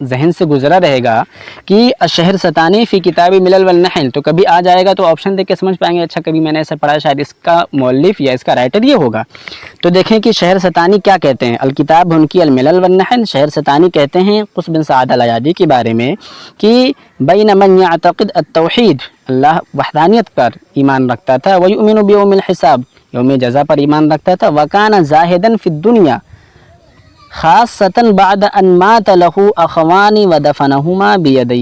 ذہن سے گزرا رہے گا کہ الشہر ستانی فی کتاب ملل والنحل، تو کبھی آ جائے گا تو آپشن دیکھ کے سمجھ پائیں گے اچھا کبھی میں نے ایسا پڑھا شاید اس کا مؤلف یا اس کا رائٹر یہ ہوگا۔ تو دیکھیں کہ شہر ستانی کیا کہتے ہیں، الکتاب ان کی الملل والنحل، شہر ستانی کہتے ہیں قص بن سعد الایادی کے بارے میں کہ بین من یعتقد التوحید، اللہ وحدانیت پر ایمان رکھتا تھا، ویؤمن بیوم الحساب، یوم جزا پر ایمان رکھتا تھا، وکان زاہدا فی الدنیا خاصتاً بعد ان مات له اخوان ودفنہما بیدہ،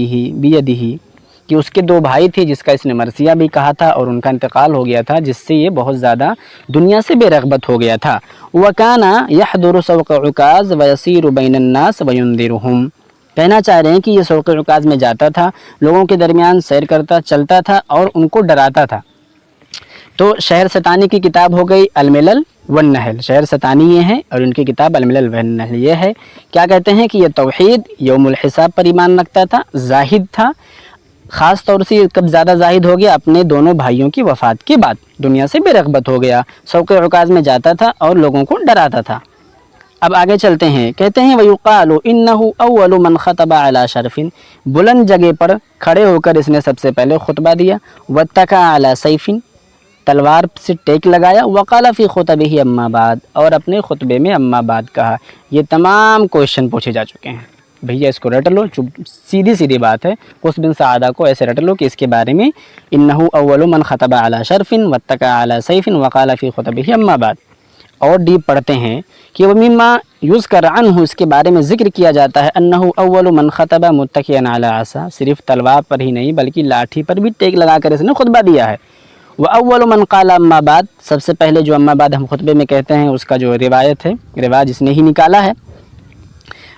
کہ اس کے دو بھائی تھے جس کا اس نے مرثیہ بھی کہا تھا اور ان کا انتقال ہو گیا تھا، جس سے یہ بہت زیادہ دنیا سے بے رغبت ہو گیا تھا۔ وَكَانَ يَحْضُرُ سَوْقَ عُكَاظ وَيَسِيرُ بَيْنَ النَّاسِ وَيُنذِرُهُمْ، کہنا چاہ رہے ہیں کہ یہ سوق عکاظ میں جاتا تھا، لوگوں کے درمیان سیر کرتا چلتا تھا اور ان کو ڈراتا تھا۔ تو شہر ستانی کی کتاب ہو گئی الملل والنحل، شہر ستانی یہ ہے اور ان کی کتاب الملل والنحل یہ ہے۔ کیا کہتے ہیں کہ یہ توحید یوم الحساب پر ایمان رکھتا تھا، زاہد تھا، خاص طور سے کب زیادہ زاہد ہو گیا، اپنے دونوں بھائیوں کی وفات کے بعد دنیا سے بے رغبت ہو گیا، سوق عکاظ میں جاتا تھا اور لوگوں کو ڈراتا تھا۔ اب آگے چلتے ہیں، کہتے ہیں وَيُقَالُ إِنَّهُ أَوَّلُ مَنْ خَطَبَ عَلَى شَرْفٍ، بلند جگہ پر کھڑے ہو کر اس نے سب سے پہلے خطبہ دیا، وَاتَّكَى عَلَى سَيْفٍ، تلوار سے ٹیک لگایا، وَقَالَ فِي خُطَبِهِ أَمَّا بَعْد، اور اپنے خطبے میں اما بعد کہا۔ یہ تمام کوشچن پوچھے جا چکے ہیں، بھیا اس کو رٹ لو، سیدھی بات ہے، قص بن سعادہ کو ایسے رٹ لو کہ اس کے بارے میں انہو اول من خطب علی شرف واتقى علی سیف وقال فی خطبہ اما بعد۔ اور ڈیپ پڑھتے ہیں کہ ومما یذکر عنہ، اس کے بارے میں ذکر کیا جاتا ہے، انہو اول من خطب متکئا علی عصا، صرف تلوار پر ہی نہیں بلکہ لاٹھی پر بھی ٹیک لگا کر اس نے خطبہ دیا ہے۔ وَأَوَّلُ مَنْ قَالَ أَمَّا بَعْد، سب سے پہلے جو اما بعد ہم خطبے میں کہتے ہیں اس کا جو روایت ہے، رواج اس نے ہی نکالا ہے۔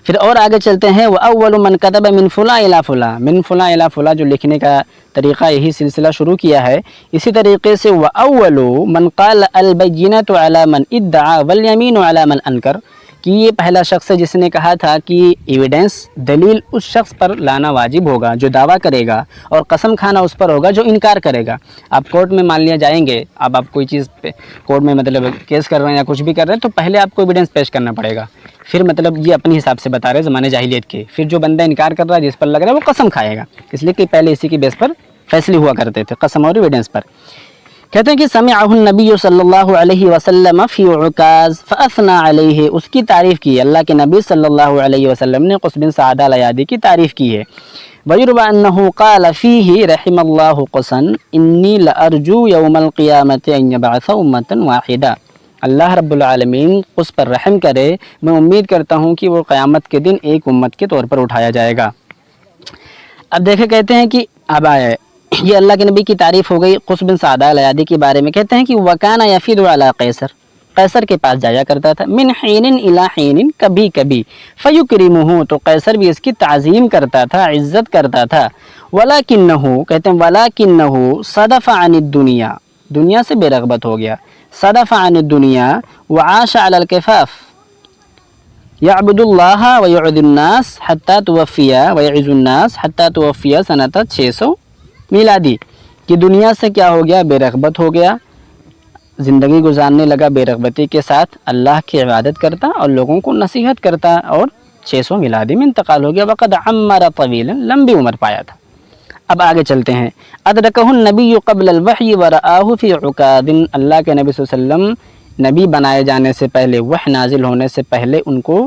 پھر اور آگے چلتے ہیں، وَأَوَّلُ مَنْ كَتَبَ مِنْ فُلَانٍ إِلَى فُلَانٍ، مِنْ فُلَانٍ إِلَى فُلَانٍ جو لکھنے کا طریقہ یہی سلسلہ شروع کیا ہے، اسی طریقے سے وَأَوَّلُ مَنْ قَالَ الْبَيِّنَةُ عَلَى مَنْ ادَّعَى وَالْيَمِينُ عَلَى مَنْ أَنْكَرَ، کہ یہ پہلا شخص ہے جس نے کہا تھا کہ ایویڈنس دلیل اس شخص پر لانا واجب ہوگا جو دعویٰ کرے گا، اور قسم کھانا اس پر ہوگا جو انکار کرے گا۔ آپ کورٹ میں مان لیا جائیں گے، اب آپ کوئی چیز پہ کورٹ میں مطلب کیس کر رہے ہیں یا کچھ بھی کر رہے ہیں تو پہلے آپ کو ایویڈنس پیش کرنا پڑے گا، پھر مطلب یہ اپنے حساب سے بتا رہے ہیں زمانے جاہلیت کے، پھر جو بندہ انکار کر رہا ہے جس پر لگ رہا ہے وہ قسم کھائے گا، اس لیے کہ پہلے اسی کی بیس پر فیصلے ہوا کرتے تھے، قسم اور ایویڈنس پر۔ کہتے ہیں کہ سمعہ النبی صلی اللہ علیہ وسلم فی عکاظ فاثنى علیہ، اس کی تعریف کی، اللہ کے نبی صلی اللہ علیہ وسلم نے قص بن سعادہ الایادی کی تعریف کی ہے۔ ویروی انہ قال فیہ رحم اللہ قصا انی لارجو یوم القیامۃ ان یبعث امۃ واحدہ، اللہ رب العالمین قص پر رحم کرے، میں امید کرتا ہوں کہ وہ قیامت کے دن ایک امت کے طور پر اٹھایا جائے گا۔ اب دیکھیں، کہتے ہیں کہ اب آئے یہ اللہ کے نبی کی تعریف ہو گئی قص بن سعادہ الایادی کے بارے میں۔ کہتے ہیں کہ وَكَانَ يَفِيدُ عَلَى قیصر، قیصر کے پاس جایا کرتا تھا، من حین الی حین، کبھی کبھی، فیکرمہ، تو قیصر بھی اس کی تعظیم کرتا تھا، عزت کرتا تھا، ولکنہ، کہتے ہیں ولکنہ صدف عن الدنیا، دنیا سے بے رغبت ہو گیا، صدف عن الدنیا وعاش علی الکفاف، یعبد اللہ ویعظ الناس حتی توفی، ویعظ الناس حتی توفی سنۃ 600 میلادی، کہ دنیا سے کیا ہو گیا، بے رغبت ہو گیا، زندگی گزارنے لگا بے رغبتی کے ساتھ، اللہ کی عبادت کرتا اور لوگوں کو نصیحت کرتا، اور 600 میلادی میں انتقال ہو گیا۔ وقد عمر طویلا، لمبی عمر پایا تھا۔ اب آگے چلتے ہیں، ادرکہ النبی قبل الوحی ورآہ فی عکاظ، اللہ کے نبی صلی اللہ علیہ وسلم نبی بنائے جانے سے پہلے، وحی نازل ہونے سے پہلے ان کو،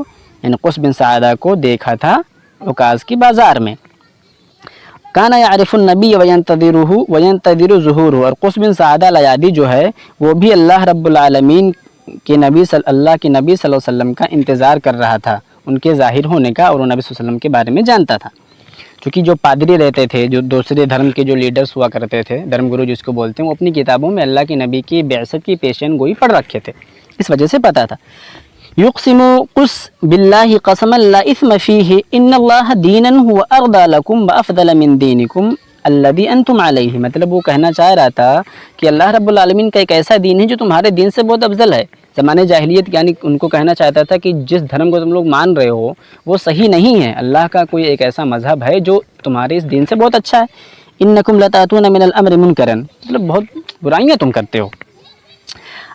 یعنی قص بن سعادہ کو دیکھا تھا عکاظ کی بازار میں۔ کانا یعرف النبی وینتظر ظہورہ، اور قص بن سعادہ الایادی جو ہے وہ بھی اللہ رب العالمین کے نبی صلی اللہ علیہ وسلم کا انتظار کر رہا تھا، ان کے ظاہر ہونے کا، اور وہ نبی صلی اللہ علیہ وسلم کے بارے میں جانتا تھا، کیونکہ جو پادری رہتے تھے، جو دوسرے دھرم کے جو لیڈرز ہوا کرتے تھے، دھرم گرو جس کو بولتے ہیں، وہ اپنی کتابوں میں اللہ کے نبی کی بعثت کی پیشین گوئی پڑھ رکھے تھے، اس وجہ سے پتا تھا۔ یقسم قص باللہ قسما لا اثم فیہ ان اللہ دینا هو ارضى لکم وافضل من دینکم الذی انتم علیہ، مطلب وہ کہنا چاہ رہا تھا کہ اللہ رب العالمین کا ایک ایسا دین ہے جو تمہارے دین سے بہت افضل ہے۔ زمانے جاہلیت یعنی ان کو کہنا چاہتا تھا کہ جس دھرم کو تم لوگ مان رہے ہو وہ صحیح نہیں ہے، اللہ کا کوئی ایک ایسا مذہب ہے جو تمہارے اس دین سے بہت اچھا ہے۔ انکم لتاتون من الامر منکرا، مطلب بہت برائیاں تم کرتے ہو۔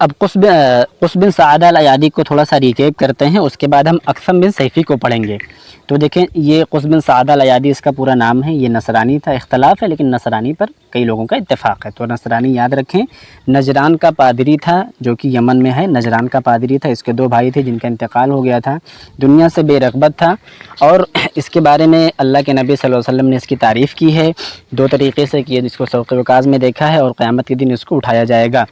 اب قص بن سعادہ الایادی کو تھوڑا سا ریکیپ کرتے ہیں، اس کے بعد ہم اقسم بن سیفی کو پڑھیں گے۔ تو دیکھیں یہ قص بن سعادہ الایادی اس کا پورا نام ہے، یہ نصرانی تھا، اختلاف ہے لیکن نصرانی پر کئی لوگوں کا اتفاق ہے، تو نصرانی یاد رکھیں۔ نجران کا پادری تھا جو کہ یمن میں ہے، نجران کا پادری تھا، اس کے 2 بھائی تھے جن کا انتقال ہو گیا تھا، دنیا سے بے رغبت تھا، اور اس کے بارے میں اللہ کے نبی صلی اللہ علیہ وسلم نے اس کی تعریف کی ہے 2 طریقے سے کی ہے، جس کو سوق وکاز میں دیکھا ہے، اور قیامت کے دن اس کو اٹھایا جائے گا۔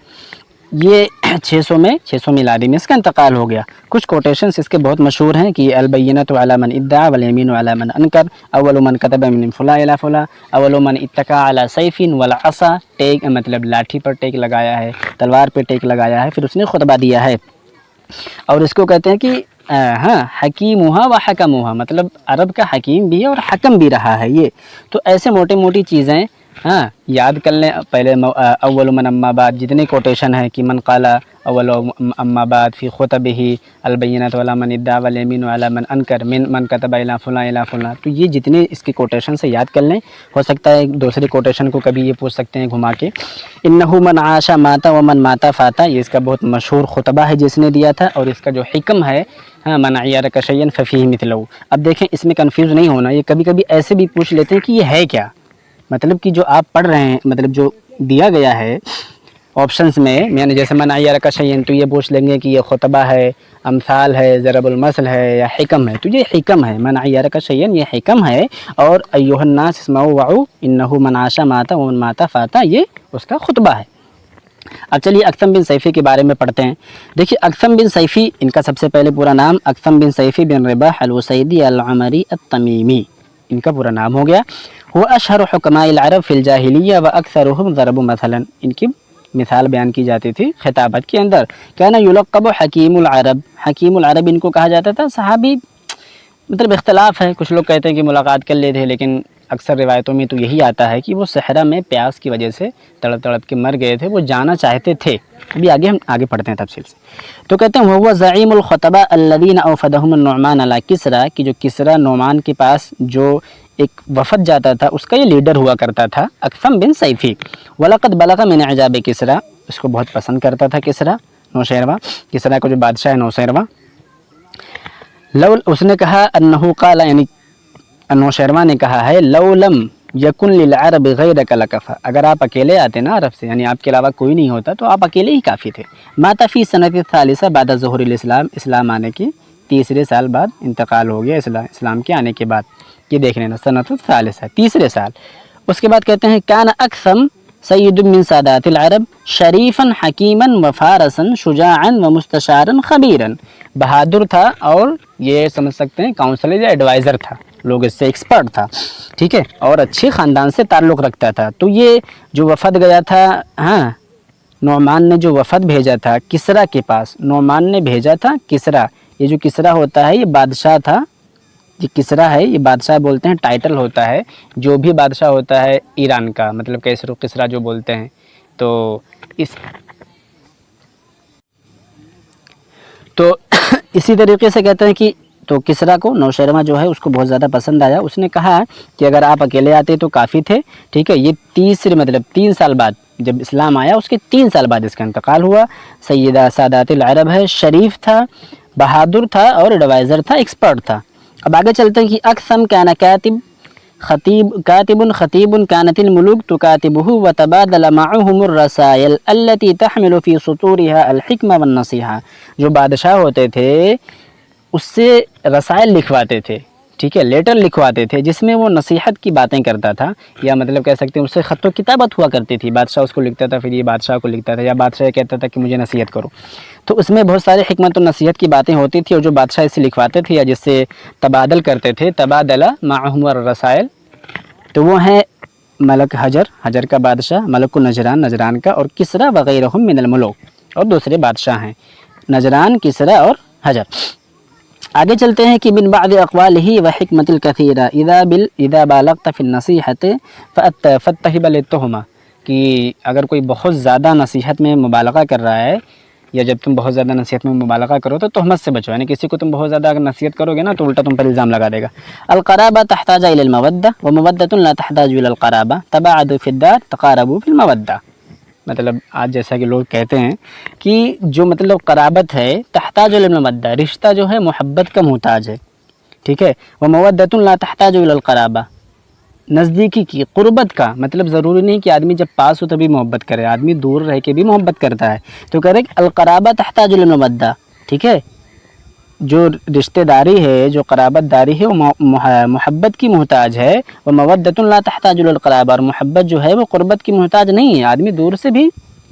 یہ 600 میلادی میں اس کا انتقال ہو گیا۔ کچھ کوٹیشنز اس کے بہت مشہور ہیں کہ البینۃ علی من ادعا والیمین علی من انکر، اول من کتب من فلاں الی فلاں، اول من اتکا علی سیف والعصا، ٹیک مطلب لاٹھی پر ٹیک لگایا ہے، تلوار پہ ٹیک لگایا ہے، پھر اس نے خطبہ دیا ہے۔ اور اس کو کہتے ہیں کہ حکیمھا و حکمھا، مطلب عرب کا حکیم بھی ہے اور حکم بھی رہا ہے یہ۔ تو ایسے موٹی چیزیں یاد کر لیں۔ پہلے اول من اما بعد جتنے کوٹیشن ہیں کہ من قال اول اما بعد فی خطبہ البینۃ علی من ادعا والیمین علی من انکر من کتب الی فلاں الی فلاں، تو یہ جتنے اس کے کوٹیشن سے یاد کر لیں۔ ہو سکتا ہے دوسرے کوٹیشن کو کبھی یہ پوچھ سکتے ہیں گھما کے، انہ من عاش مات ومن مات فاتا، یہ اس کا بہت مشہور خطبہ ہے جس نے دیا تھا، اور اس کا جو حکم ہے من عیارک شیئا ففیہ مثلہ۔ اب دیکھیں اس میں کنفیوز نہیں ہونا، یہ کبھی کبھی ایسے بھی پوچھ لیتے ہیں کہ یہ ہے کیا، مطلب کہ جو آپ پڑھ رہے ہیں، مطلب جو دیا گیا ہے آپشنز میں، یعنی جیسے من عیارک شیئا تو یہ پوچھ لیں گے کہ یہ خطبہ ہے، امثال ہے، ضرب المثل ہے یا حکم ہے، تو یہ حکم ہے، من عیارک شیئا یہ حکم ہے، اور ایھا الناس اسمعوا وعوا انہ من عاش مات ومن مات فاتا یہ اس کا خطبہ ہے۔ اب چلیے اقسم بن سیفی کے بارے میں پڑھتے ہیں۔ دیکھیے اقسم بن سیفی، ان کا سب سے پہلے پورا نام اقسم بن سیفی بن رباح الوسیدی العمری التمیمی، ان کا پورا نام ہو گیا۔ وہ اشہر حکماء العرب فی الجاہلیہ و اکثرهم ضرب مثلا، ان کی مثال بیان کی جاتی تھی خطابت کے اندر۔ کان یلقب حکیم العرب، حکیم العرب ان کو کہا جاتا تھا۔ صحابی مطلب اختلاف ہے، کچھ لوگ کہتے ہیں کہ ملاقات کر لیے تھے، لیکن اکثر روایتوں میں تو یہی آتا ہے کہ وہ صحرا میں پیاس کی وجہ سے تڑپ تڑپ کے مر گئے تھے، وہ جانا چاہتے تھے۔ ابھی ہم آگے پڑھتے ہیں تفصیل سے۔ تو کہتے ہیں وہ زعیم الخطباء الذین اوفدهم النعمان علی کسریٰ، کہ جو کسریٰ نعمان کے پاس جو ایک وفد جاتا تھا اس کا یہ لیڈر ہوا کرتا تھا اقسم بن سیفی۔ وَلَقَدْ بَلَغَ مِنْ اعجاب کسریٰ، اس کو بہت پسند کرتا تھا کسریٰ، نوشیروہ، کسریٰ کو جو بادشاہ ہے نوشیروہ۔ اس نے کہا انہ قال، یعنی نوشیروہ نے کہا ہے لو لم یکن للعرب غیرک لکفی، اگر آپ اکیلے آتے نا عرب سے، یعنی آپ کے علاوہ کوئی نہیں ہوتا تو آپ اکیلے ہی کافی تھے۔ مات فی سنۃ الثالثہ بعد ظہور الاسلام، اسلام آنے کی 3 سال بعد انتقال ہو گیا، اسلام کے آنے کے بعد، یہ دیکھ لینا سنۃ الثالثہ 3 سال۔ اس کے بعد کہتے ہیں کان اقسم سید من سادات العرب شریفا حکیما وفارسا شجاعا ومستشارا خبیرا، بہادر تھا اور یہ سمجھ سکتے ہیں کاؤنسلر یا ایڈوائزر تھا، لوگ اس سے ایکسپرٹ تھا، ٹھیک ہے، اور اچھے خاندان سے تعلق رکھتا تھا۔ تو یہ جو وفد گیا تھا، نعمان نے جو وفد بھیجا تھا کسریٰ کے پاس، نعمان نے بھیجا تھا کسریٰ، یہ جو کسریٰ ہوتا ہے یہ بادشاہ تھا، یہ کسریٰ ہے یہ بادشاہ بولتے ہیں، ٹائٹل ہوتا ہے جو بھی بادشاہ ہوتا ہے ایران کا، مطلب کیسر و کسریٰ جو بولتے ہیں، تو اسی طریقے سے کہتے ہیں کہ تو کسریٰ کو نوشیروہ جو ہے اس کو بہت زیادہ پسند آیا، اس نے کہا کہ اگر آپ اکیلے آتے تو کافی تھے، ٹھیک ہے۔ یہ 3 سال بعد جب اسلام آیا اس کے 3 سال بعد اس کا انتقال ہوا۔ سیدہ سادات العرب ہے، شریف تھا، بہادر تھا اور ایڈوائزر تھا، ایکسپرٹ تھا۔ اب آگے چلتے ہیں کہ اقسم کان کاتب خطیب كانت الملوك تكاتبه وتبادل معهم الرسائل التي تحمل في سطورها الحكمة والنصيحة، جو بادشاہ ہوتے تھے اس سے رسائل لکھواتے تھے، ٹھیک ہے، لیٹر لکھواتے تھے جس میں وہ نصیحت کی باتیں کرتا تھا، یا مطلب کہہ سکتے ہیں اس سے خط و کتابت ہوا کرتی تھی، بادشاہ اس کو لکھتا تھا، پھر یہ بادشاہ کو لکھتا تھا، یا بادشاہ کہتا تھا کہ مجھے نصیحت کرو، تو اس میں بہت سارے حکمت و نصیحت کی باتیں ہوتی تھی، اور جو بادشاہ اسے لکھواتے تھے یا جس سے تبادل کرتے تھے، تبادلہ معهم الرسائل، تو وہ ہیں ملک حجر کا بادشاہ، ملک نجران کا، اور کسریٰ وغیرہم من الملوک، اور دوسرے بادشاہ ہیں نجران، کسریٰ اور حجر۔ آگے چلتے ہیں کہ من بعد اقوالہ و حکمت الکثیرہ اذا بالغت فی النصیحۃ فاتہب للتہمہ، کہ اگر کوئی بہت زیادہ نصیحت میں مبالغہ کر رہا ہے، یا جب تم بہت زیادہ نصیحت میں مبالغہ کرو تو تہمت سے بچو، یعنی کسی کو تم بہت زیادہ اگر نصیحت کرو گے نا تو الٹا تم پر الزام لگا دے گا۔ القرابہ تحتاج الی المودہ ومودۃ لا تحتاج الی القرابہ، تباعدوا فی الدار تقاربوا فی المودہ، مطلب آج جیسا کہ لوگ کہتے ہیں کہ جو مطلب قرابت ہے تحتاج المودہ، رشتہ جو ہے محبت کا محتاج ہے، ٹھیک ہے، ومودۃ لا تحتاج الی القرابہ، نزدیکی کی قربت کا مطلب ضروری نہیں کہ آدمی جب پاس ہو تبھی محبت کرے، آدمی دور رہ کے بھی محبت کرتا ہے، تو کہہ رہے کہ القرابہ تحتاج المودہ، ٹھیک ہے، جو رشتہ داری ہے، جو قرابت داری ہے وہ محبت کی محتاج ہے، وہ مودۃ لا تحتاج القرابہ، اور محبت جو ہے وہ قربت کی محتاج نہیں ہے، آدمی دور سے بھی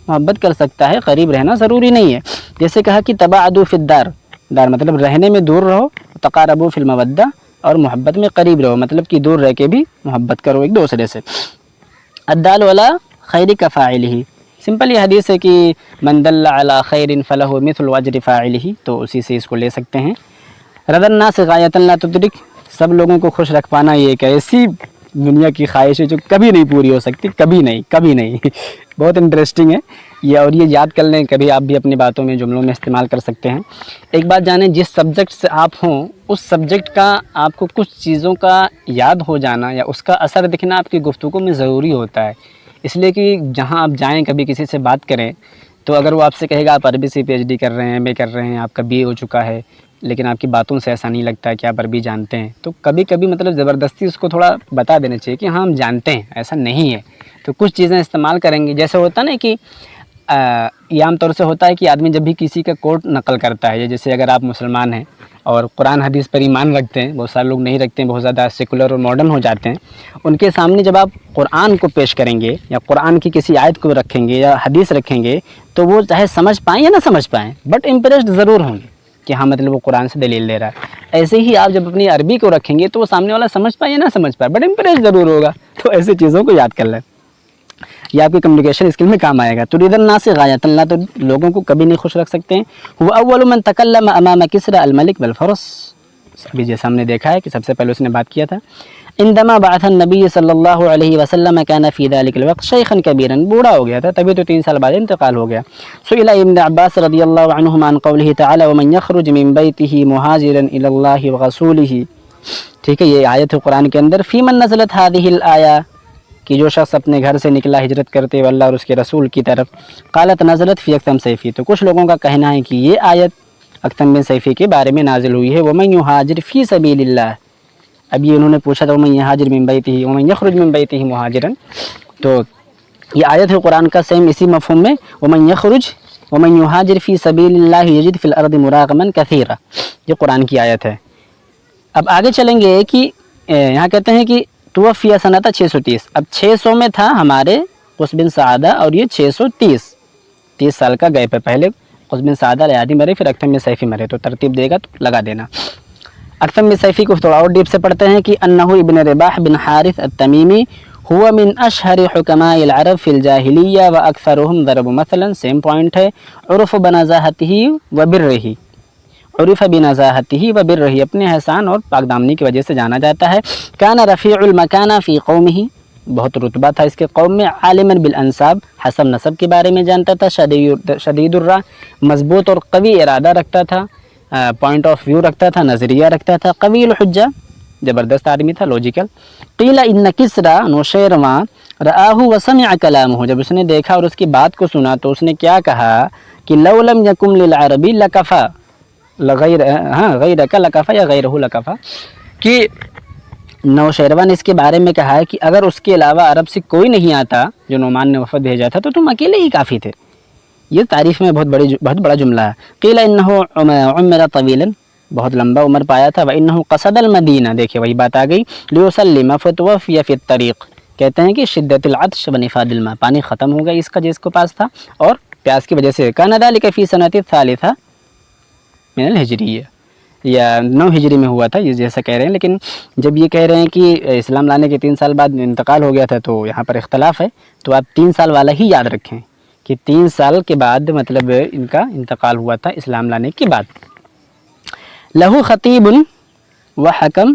محبت کر سکتا ہے، قریب رہنا ضروری نہیں ہے۔ جیسے کہا کہ تباعدوا فی الدار، دار مطلب رہنے میں دور رہو، تقاربوا فی المودہ، اور محبت میں قریب رہو، مطلب کہ دور رہ کے بھی محبت کرو ایک دوسرے سے۔ الدال علی خیر کفاعلہ، سمپل یہ حدیث ہے کہ من دل علی خیر فلہ مثل اجر فاعلہ، تو اسی سے اس کو لے سکتے ہیں۔ رضا الناس غایۃ لا تدرک، سب لوگوں کو خوش رکھ پانا یہ ایک ایسی دنیا کی خواہش ہے جو کبھی نہیں پوری ہو سکتی، کبھی نہیں بہت انٹرسٹنگ ہے یہ، اور یہ یاد کر لیں، کبھی آپ بھی اپنی باتوں میں جملوں میں استعمال کر سکتے ہیں۔ ایک بات جانیں، جس سبجیکٹ سے آپ ہوں اس سبجیکٹ کا آپ کو کچھ چیزوں کا یاد ہو جانا یا اس کا اثر دکھنا آپ کی گفتگو میں ضروری ہوتا ہے، اس لیے کہ جہاں آپ جائیں کبھی کسی سے بات کریں تو اگر وہ آپ سے کہے گا آپ عربی سے پی ایچ ڈی کر رہے ہیں، ایم اے کر رہے ہیں، آپ کا بی اے ہو چکا ہے، لیکن آپ کی باتوں سے ایسا نہیں لگتا ہے کہ آپ عربی جانتے ہیں، تو کبھی کبھی مطلب زبردستی اس کو تھوڑا بتا دینا چاہیے کہ ہاں ہم جانتے ہیں، ایسا نہیں ہے، تو کچھ چیزیں استعمال کریں گے۔ جیسے ہوتا نا کہ یہ عام طور سے ہوتا ہے کہ آدمی جب بھی کسی کا کوٹ نقل کرتا ہے، جیسے اگر آپ مسلمان ہیں اور قرآن حدیث پر ایمان رکھتے ہیں، بہت سارے لوگ نہیں رکھتے ہیں، بہت زیادہ سیکولر اور ماڈرن ہو جاتے ہیں، ان کے سامنے جب آپ قرآن کو پیش کریں گے یا قرآن کی کسی آیت کو رکھیں گے یا حدیث رکھیں گے تو وہ چاہے سمجھ پائیں یا نہ سمجھ پائیں بٹ امپریسڈ ضرور ہوں گے کہ ہاں مطلب وہ قرآن سے دلیل دے رہا ہے۔ ایسے ہی آپ جب اپنی عربی کو رکھیں گے تو وہ سامنے والا سمجھ پائے یا نہ سمجھ پائے بٹ امپریسڈ ضرور ہوگا، تو ایسی چیزوں کو یاد کر لیں، یہ آپ کی کمیونیکیشن اسکل میں کام آئے گا۔ ترید الناس غایۃ اللہ، تو لوگوں کو کبھی نہیں خوش رکھ سکتے ہیں۔ وہ اول من تکلم امام کسری الملک بالفرس، ابھی جیسا ہم نے دیکھا ہے کہ سب سے پہلے اس نے بات کیا تھا۔ عندما بعث النبی صلی اللہ علیہ وسلم كان في ذلك الوقت شیخا کبیرا، بوڑھا ہو گیا تھا، تبھی تو 3 سال بعد انتقال ہو گیا۔ سئل ابن عباس رضی اللہ عنہما عن قوله تعالی ومن يخرج من بیته مهاجرا الى اللہ ورسوله، ٹھیک ہے، یہ آیت ہے قرآن کے اندر، فی من نزلت هذه الآیہ، کہ جو شخص اپنے گھر سے نکلا ہجرت کرتے ہوئے اللہ اور اس کے رسول کی طرف، قالت نزلت فی اکتم سیفی، تو کچھ لوگوں کا کہنا ہے کہ یہ آیت اکتم بن سیفی کے بارے میں نازل ہوئی ہے۔ ومن یہاجر فی سبیل اللہ، اب یہ انہوں نے پوچھا تھا ومن یہاجر من بیتہ ومن یخرج من بیتہ مہاجرا، تو یہ آیت ہے قرآن کا سیم اسی مفہوم میں، ومن یخرج ومن یہاجر فی سبیل اللہ یجد فی الارض مراغما کثیرا، یہ قرآن کی آیت ہے۔ اب آگے چلیں گے کہ یہاں کہتے ہیں کہ توفی سنۃ 630، اب 600 میں تھا ہمارے قس بن سعادہ اور یہ 630 سال کا گئے پہ، پہلے قس بن سعادہ الیادی مرے پھر اکتم بن سیفی مرے، تو ترتیب دے گا تو لگا دینا۔ اکتم بن سیفی کو تھوڑا اور ڈیپ سے پڑھتے ہیں کہ انہ ابن رباح بن حارث التمیمی هو من اشہر حکماء العرب فی الجاہلیہ واکثرهم ضرب مثلا، سیم پوائنٹ ہے، عرف بنزاہتہ وبرہ، عرف بنزاہتہ وبرہ، اپنے احسان اور پاک دامنی کی وجہ سے جانا جاتا ہے۔ کان رفیع المکانہ فی قومہ، بہت رتبہ تھا اس کے قوم میں، عالما بالانساب، حسب نسب کے بارے میں جانتا تھا، شدید الرا، مضبوط اور قوی ارادہ رکھتا تھا، پوائنٹ آف ویو رکھتا تھا، نظریہ رکھتا تھا، قوی الحجہ، زبردست آدمی تھا، لوجیکل۔ قیل ان کسریٰ نوشیرواں رآہ وسمع کلامہ، جب اس نے دیکھا اور اس کی بات کو سنا تو اس نے کیا کہا کہ لو لم یکن للعربی لکفا غیرک لکفا یا غیرہ لکفا، کہ نوشیروان نے اس کے بارے میں کہا ہے کہ اگر اس کے علاوہ عرب سے کوئی نہیں آتا جو نعمان نے وفد بھیجا تھا تو تم اکیلے ہی کافی تھے، یہ تعریف میں بہت بڑا جملہ ہے۔ قیل انہ عمر طویلا، بہت لمبا عمر پایا تھا، وانہ قصد المدینہ، دیکھیں وہی بات آ گئی، لیسلم فتوفی فی الطریق، کہتے ہیں کہ شدت العطش ونفاد الماء، پانی ختم ہو گیا اس کا جس کو پاس تھا اور پیاس کی وجہ سے۔ کان ذلک فی سنۃ الثالثہ من الہجریہ، یا 9 ہجری میں ہوا تھا، یہ جیسا کہہ رہے ہیں، لیکن جب یہ کہہ رہے ہیں کہ اسلام لانے کے 3 سال بعد انتقال ہو گیا تھا تو یہاں پر اختلاف ہے، تو آپ 3 سال والا ہی یاد رکھیں کہ 3 سال کے بعد مطلب ان کا انتقال ہوا تھا اسلام لانے کے بعد۔ لہو خطیب و حکم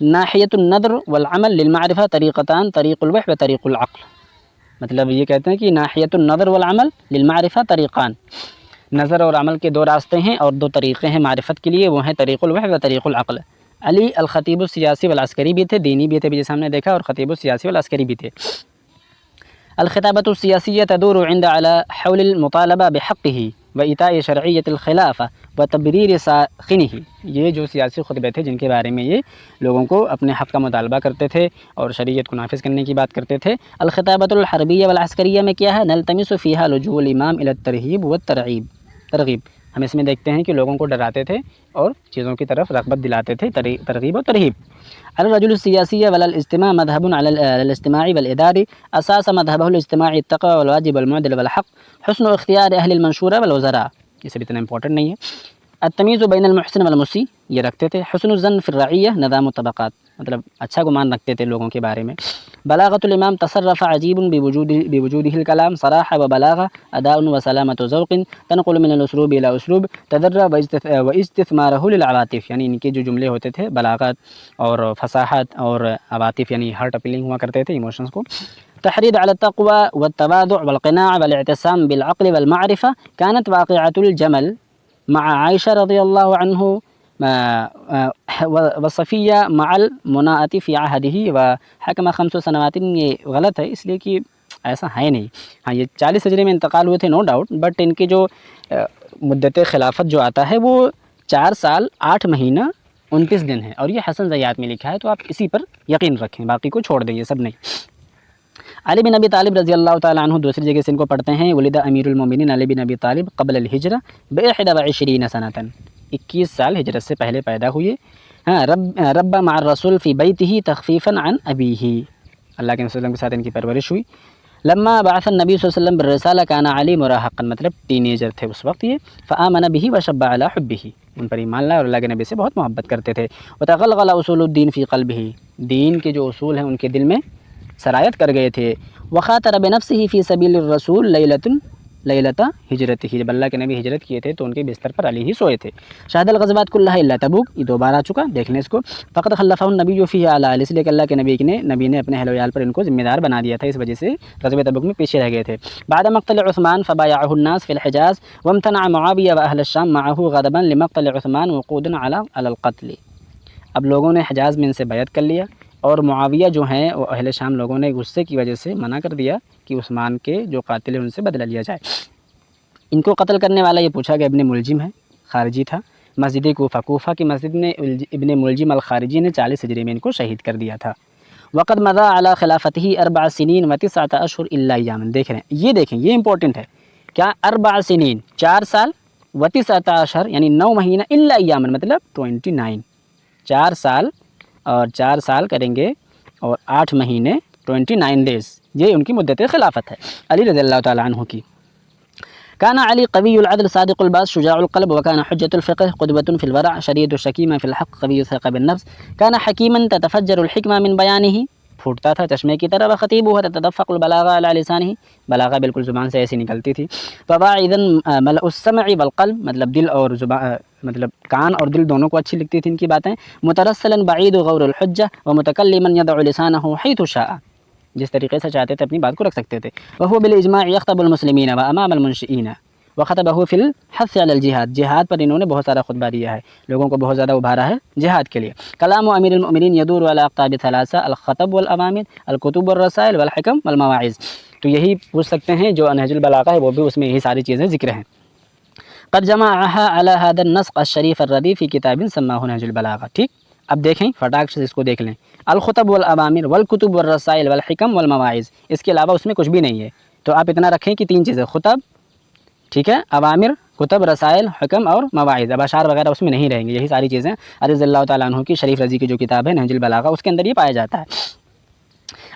ناحیۃ النظر والعمل للمعرفہ طریقتان طریق الوحی و طریق العقل، مطلب یہ کہتے ہیں کہ ناحیۃ النظر والعمل للمعرفہ طریقان، نظر اور عمل کے دو راستے ہیں اور دو طریقے ہیں معرفت کے لیے، وہ ہیں طریق الوحی و طریق العقل۔ علی الخطیب السیاسی والعسکری بھی تھے، دینی بھی تھے جیسے ہم نے دیکھا، اور خطیب السیاسی والعسکری بھی تھے۔ الخطابۃ السیاسیہ تدور عند علی حول المطالبہ بحقہ وإیتاء شرعیۃ الخلافہ وتبریر ساخنہ، یہ جو سیاسی خطبے تھے جن کے بارے میں یہ لوگوں کو اپنے حق کا مطالبہ کرتے تھے اور شریعت کو نافذ کرنے کی بات کرتے تھے۔ الخطابۃ الحربیہ والعسکریہ میں کیا ہے؟ نلتمس فیہا لجوء الامام الی الترغیب والترغیب، ہم اس میں دیکھتے ہیں کہ لوگوں کو ڈراتے تھے اور چیزوں کی طرف رغبت دلاتے تھے، ترغیب و ترہیب۔ الرجل السیاسی ولا الاجتماع مذهب على الاجتماع والاداری، اساس مذهبه الاجتماعی التقوى والواجب والمعدل والحق، حسن اختیار اہل المنشورہ والوزراء، یہ سب اتنا امپورٹنٹ نہیں ہے۔ التمیز بین المحسن والمسیء، یہ رکھتے تھے۔ حسن الظن فی الرعیہ، نظام الطبقات، مطلب اچھا گمان رکھتے تھے لوگوں کے بارے میں۔ بلاغۃ الامام تصرف عجیب بوجودہ الکلام، صراحہ و بلاغہ، اداء و سلامۃ ذوق، تنقل من الاسلوب الی اسلوب، تدرج و استثمارہ للعواطف، یعنی ان کے جو جملے ہوتے تھے بلاغت اور فصاحت اور عواطف یعنی ہارٹ اپیلنگ ہوا کرتے تھے ایموشنز کو۔ تحريض على التقوى والتواضع والقناع والاعتصام بالعقل والمعرفة، كانت واقعة الجمل مع عائشة رضي الله عنه وصفیہ مع المناعة في عهده وحكم 5 سنوات، یہ غلط ہے اس لیے کہ ایسا ہے نہیں، ہاں یہ 40 ہجری میں انتقال ہوئے تھے نو ڈاؤٹ، بٹ ان کے جو مدت خلافت جو آتا ہے وہ 4 سال 8 مہینہ 29 دن ہے، اور یہ حسن زیات میں لکھا ہے، تو آپ اسی پر یقین رکھیں، باقی کو چھوڑ دیں، یہ سب نہیں۔ علی بن ابی طالب رضی اللہ تعالیٰ عنہ، دوسری جگہ سے ان کو پڑھتے ہیں، ولد امیر المومنین علی بن ابی طالب قبل الہجرہ ب21 سنۃ، 21 سال ہجرت سے پہلے پیدا ہوئے۔ ہاں، رب مع الرسول فی بیتہ تخفیفا عن ابیہ، اللہ کے رسول کے ساتھ ان کی پرورش ہوئی۔ لما بعث النبی صلی اللہ علیہ وسلم بالرسالہ کان علی مراہقا، مطلب ٹین ایجر تھے اس وقت یہ، فآمن بہ وشب علی حبہ، ان پر ایمان لائے اور اللہ کے نبی سے بہت محبت کرتے تھے۔ وتغلغل اصول الدین فی قلبہ، دین کے جو اصول ہیں ان کے دل میں سرایت کر گئے تھے۔ وخاطر بنفسہ فی سبیل الرسول لیلۃ ہجرتہ، جب اللہ کے نبی ہجرت کیے تھے تو ان کے بستر پر علی ہی سوئے تھے۔ شہد الغزوات کلھا الا تبوک، یہ 2 بار آ چکا، دیکھ لیں اس کو۔ فقد خلفہ النبی فیہ علی اہلہ، اس لیے کہ اللہ کے نبی نے اپنے اہل و عیال پر ان کو ذمہ دار بنا دیا تھا، اس وجہ سے غزوہ تبوک میں پیچھے رہ گئے تھے۔ بعد مقتل عثمان فبایعہ الناس فی الحجاز وامتنع معاویہ واہل الشام معہ غضبا لمقتل عثمان وقودا علی القتل، اب لوگوں نے حجاز میں ان سے بیعت کر لیا، اور معاویہ جو ہیں وہ اہل شام لوگوں نے غصے کی وجہ سے منع کر دیا کہ عثمان کے جو قاتل ہیں ان سے بدلہ لیا جائے۔ ان کو قتل کرنے والا یہ پوچھا گیا ابن ملجم ہے، خارجی تھا، مسجد کوفہ کی مسجد میں ابن ملجم الخارجی نے 40 ہجری میں ان کو شہید کر دیا تھا۔ وقد مضى على خلافتہ 4 سنین و9 اشہر الا ایاما، دیکھ رہے ہیں، یہ دیکھیں یہ امپورٹنٹ ہے، کیا 4 سنین 4 سال و9 اشہر یعنی 9 مہینہ الا ایاما مطلب 29، 4 سال اور 4 سال کریں گے اور 8 مہینے 29 ڈیز، یہ ان کی مدت خلافت ہے علی رضی اللہ تعالیٰ عنہ کی۔ كان علی قوی العدل صادق الباس شجاع القلب وكان حجة الفقه قدوة في الورع شدید الشکیمہ في الحق قوی الثقة بالنفس كان حکیما تتفجر الحکمہ من بیانہ، پھوٹتا تھا چشمے کی طرح، وخطیبہ تتدفق البلاغہ علی لسانہ، بلاغہ بالکل زبان سے ایسی نکلتی تھی، فواعظا ملء السمع والقلب، مطلب دل اور زبان، مطلب کان اور دل دونوں کو اچھی لگتی تھی ان کی باتیں، مترسلا بعید غور الحجہ ومتکلما یدع لسانہ حیث شاء، جس طریقے سے چاہتے تھے اپنی بات کو رکھ سکتے تھے۔ وهو بالاجماع يخطب المسلمین وامام المنشئین وخطبه في الحث على الجهاد، جہاد پر انہوں نے بہت سارا خطبہ دیا ہے، لوگوں کو بہت زیادہ ابھارا ہے جہاد کے لیے۔ کلام امیر المؤمنین یدور علی اقطاب 3، الخطب والاوامر الکتب والرسائل والحکم والمواعظ، تو یہی پوچھ سکتے ہیں جو نہج البلاغہ ہے وہ بھی اس میں یہی ساری چیزیں ذکر ہیں۔ قد جمعها على هذا النسق الشریف الردی فی کتاب سماہ نہج البلاغہ، ٹھیک، اب دیکھیں فٹاک سے اس کو دیکھ لیں، الخطب والاوامر والکتب والرسائل والحکم والمواعظ، اس کے علاوہ اس میں کچھ بھی نہیں ہے، تو آپ اتنا رکھیں کہ 3 چیزیں، خطب، ٹھیک ہے، اوامر، کتب، رسائل، حکم اور مواعظ، اب اشعار وغیرہ اس میں نہیں رہیں گے، یہی ساری چیزیں رضی اللہ تعالیٰ عنہ کی شریف رضی کی جو کتاب ہے نہج البلاغہ اس کے اندر یہ پایا جاتا ہے۔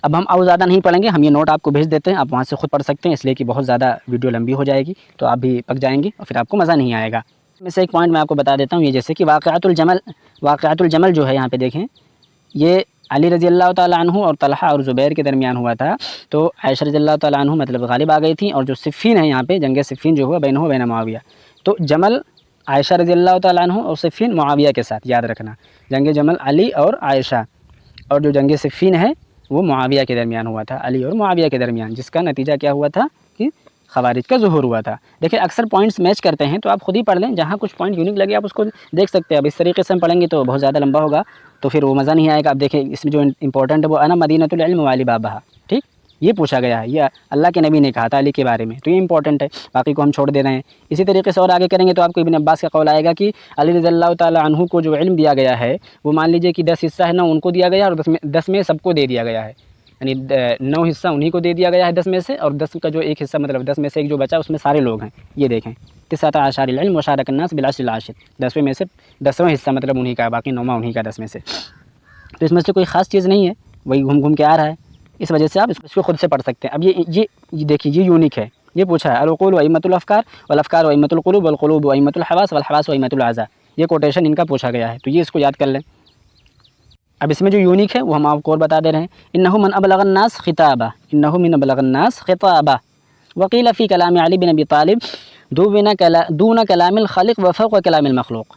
اب ہم اور زیادہ نہیں پڑھیں گے، ہم یہ نوٹ آپ کو بھیج دیتے ہیں، آپ وہاں سے خود پڑھ سکتے ہیں، اس لیے کہ بہت زیادہ ویڈیو لمبی ہو جائے گی تو آپ بھی پک جائیں گے اور پھر آپ کو مزہ نہیں آئے گا۔ میں سے ایک پوائنٹ میں آپ کو بتا دیتا ہوں، یہ جیسے کہ واقعۃ الجمل جو ہے یہاں پہ دیکھیں، یہ علی رضی اللہ تعالیٰ عنہ اور طلحہ اور زبیر کے درمیان ہوا تھا، تو عائشہ رضی اللہ تعالیٰ عنہ مطلب غالب آ گئی تھیں، اور جو صفین ہیں یہاں پہ جنگ صفین جو ہوا بینہ و بین معاویہ، تو جمل عائشہ رضی اللہ تعالیٰ عنہ اور صفین معاویہ کے ساتھ، یاد رکھنا جنگ جمل علی اور عائشہ اور جو جنگ صفین ہے وہ معاویہ کے درمیان ہوا تھا، علی اور معاویہ کے درمیان، جس کا نتیجہ کیا ہوا تھا کہ خوارج کا ظہور ہوا تھا۔ دیکھیں اکثر پوائنٹس میچ کرتے ہیں، تو آپ خود ہی پڑھ لیں، جہاں کچھ پوائنٹ یونیک لگے آپ اس کو دیکھ سکتے ہیں۔ اب اس طریقے سے ہم پڑھیں گے تو بہت زیادہ لمبا ہوگا، تو پھر وہ مزہ نہیں آئے گا۔ آپ دیکھیں اس میں جو امپورٹنٹ ہے وہ انا مدینۃ العلم والی بابہ، ٹھیک، یہ پوچھا گیا ہے، یہ اللہ کے نبی نے کہا تھا علی کے بارے میں، تو یہ امپورٹنٹ ہے، باقی کو ہم چھوڑ دے رہے ہیں۔ اسی طریقے سے اور آگے کریں گے تو آپ کو ابن عباس کا قول آئے گا کہ علی رضی اللہ تعالیٰ عنہ کو جو علم دیا گیا ہے وہ مان لیجیے کہ 10 حصہ ہے نا ان کو دیا گیا ہے، اور 10 میں سب کو دے دیا گیا ہے، یعنی 9 حصہ انہی کو دے دیا گیا ہے 10 میں سے، اور 10 کا جو ایک حصہ مطلب 10 میں سے ایک جو بچا اس میں سارے لوگ ہیں۔ یہ دیکھیں 19 العلم وشارک الناس بالعشر العاشر، 10ویں میں سے 10واں حصہ مطلب انہی کا، باقی 9واں انہی کا 10 میں سے، تو اس میں سے کوئی خاص چیز نہیں ہے، وہی گھوم گھوم کے آ رہا ہے، اس وجہ سے آپ اس کو خود سے پڑھ سکتے ہیں۔ اب یہ دیکھیے یہ یونیک ہے، یہ پوچھا ہے العقول وائمۃ الافکار والافکار وائمۃ القلوب والقلوب وائمۃ الحواس والحواس وائمۃ الاعضاء، یہ کوٹیشن ان کا پوچھا گیا ہے، تو یہ اس کو یاد کر لیں۔ اب اس میں جو یونیک ہے وہ ہم آپ کو اور بتا دے رہے ہیں، انہ من ابلغ الناس خطابہ، انہ من ابلغ الناس خطابہ، وقیل فی کلام علی بن ابی طالب دون کلام الخالق وفوق کلام المخلوق،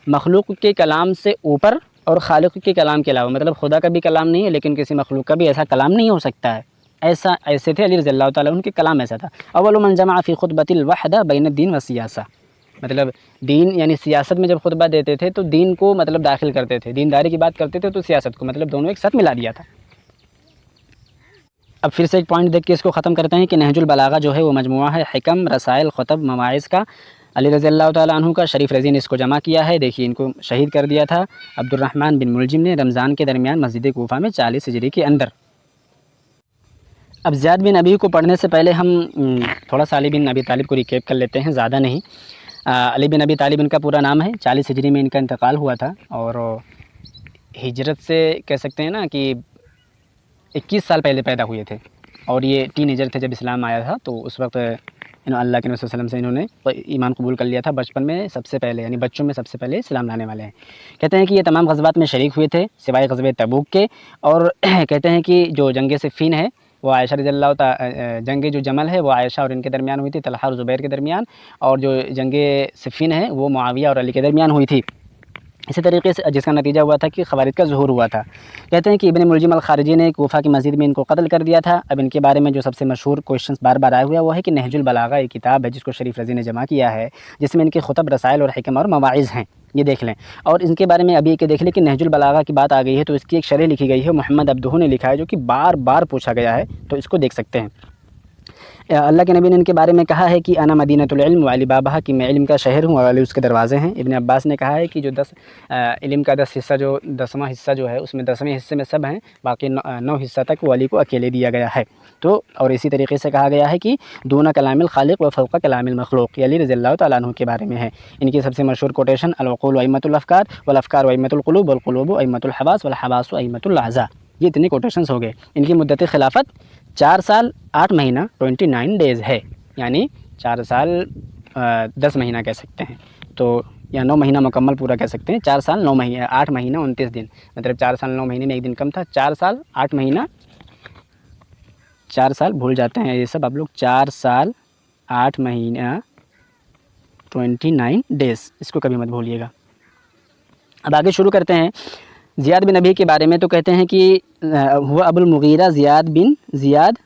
مخلوق کے کلام سے اوپر اور خالق کے کلام کے علاوہ، مطلب خدا کا بھی کلام نہیں ہے لیکن کسی مخلوق کا بھی ایسا کلام نہیں ہو سکتا ہے، ایسے تھے علی رضی اللہ تعالیٰ ان کے کلام ایسا تھا۔ اول من جمع فی خطبۃ الوحدہ بین الدین والسیاسہ، مطلب دین یعنی سیاست میں جب خطبہ دیتے تھے تو دین کو مطلب داخل کرتے تھے، دینداری کی بات کرتے تھے تو سیاست کو، مطلب دونوں ایک ساتھ ملا دیا تھا۔ اب پھر سے ایک پوائنٹ دیکھ کے اس کو ختم کرتے ہیں کہ نہج البلاغہ جو ہے وہ مجموعہ ہے حکم، رسائل، خطب، مواعظ کا، علی رضی اللہ تعالیٰ عنہ کا شریف رضی نے اس کو جمع کیا ہے۔ دیکھیے ان کو شہید کر دیا تھا عبد الرحمن بن ملجم نے رمضان کے درمیان مسجد کوفہ میں 40 ہجری کے اندر۔ اب زیاد بن ابی کو پڑھنے سے پہلے ہم تھوڑا سا علی بن ابی طالب کو ریکیپ کر لیتے ہیں، زیادہ نہیں۔ علی بن ابی طالب ان کا پورا نام ہے، 40 ہجری میں ان کا انتقال ہوا تھا، اور ہجرت سے کہہ سکتے ہیں نا کہ 21 سال پہلے پیدا ہوئے تھے، اور یہ ٹین ایجر تھے جب اسلام آیا تھا، تو اس وقت اللہ کے نبی صلی اللہ علیہ وسلم سے انہوں نے ایمان قبول کر لیا تھا بچپن میں، سب سے پہلے یعنی بچوں میں سب سے پہلے اسلام لانے والے ہیں۔ کہتے ہیں کہ یہ تمام غزوات میں شریک ہوئے تھے سوائے غزوہ تبوک کے، اور کہتے ہیں کہ جو جنگ صفین ہے وہ عائشہ رضی اللہ تعالیٰ، جنگ جو جمل ہے وہ عائشہ اور ان کے درمیان ہوئی تھی، طلحہ اور زبیر کے درمیان، اور جو جنگ صفین ہے وہ معاویہ اور علی کے درمیان ہوئی تھی، اسی طریقے سے جس کا نتیجہ ہوا تھا کہ خوارج کا ظہور ہوا تھا۔ کہتے ہیں کہ ابن ملجم الخارجی نے کوفہ کی مسجد میں ان کو قتل کر دیا تھا۔ اب ان کے بارے میں جو سب سے مشہور کوشچنس بار بار آئے ہوئے وہ ہے کہ نہج البلاغہ ایک کتاب ہے جس کو شریف رضی نے جمع کیا ہے، جس میں ان کے خطب، رسائل اور حکم اور مواعظ ہیں، یہ دیکھ لیں۔ اور ان کے بارے میں ابھی کہ دیکھ لیں کہ نہج البلاغہ کی بات آ گئی ہے تو اس کی ایک شرح لکھی گئی ہے، محمد عبدہ نے لکھا ہے، جو کہ بار بار پوچھا گیا ہے، تو اس کو دیکھ سکتے ہیں۔ اللہ کے نبی نے ان کے بارے میں کہا ہے کہ انا مدینۃ العلم وعلی بابہ، کہ میں علم کا شہر ہوں اور علی اس کے دروازے ہیں۔ ابن عباس نے کہا ہے کہ جو علم کا 10 حصہ، جو 10واں حصہ جو ہے اس میں 10ویں حصے میں سب ہیں، باقی 9 حصہ تک وہ علی کو اکیلے دیا گیا ہے۔ تو اور اسی طریقے سے کہا گیا ہے کہ دون کلام الخالق و فوق کلام المخلوق، یہ علی رضی اللہ تعالیٰ عنہ کے بارے میں ہے۔ ان کی سب سے مشہور کوٹیشن العقول وائمۃ الافکار والافکار وائمۃ القلوب والقلوب وائمۃ الحواس والحواس وائمۃ الاعضاء، یہ اتنے کوٹیشنز ہو گئے۔ ان کی مدت خلافت 4 سال 8 مہینہ 29 ڈیز ہے، یعنی 4 سال 10 مہینہ کہہ سکتے ہیں، تو یا 9 مہینہ مکمل پورا کہہ سکتے ہیں، 4 سال 9 مہینہ 8 مہینہ 29 دن، مطلب 4 سال 9 مہینے میں ایک دن کم تھا، 4 سال 8 مہینہ، 4 سال بھول جاتے ہیں یہ سب آپ لوگ، 4 سال 8 مہینہ 29 ڈیز، اس کو کبھی مت بھولیے گا۔ اب آگے شروع کرتے ہیں زیاد بن ابی کے بارے میں، تو کہتے ہیں کہ ہوا ابو المغیرہ زیاد بن زیاد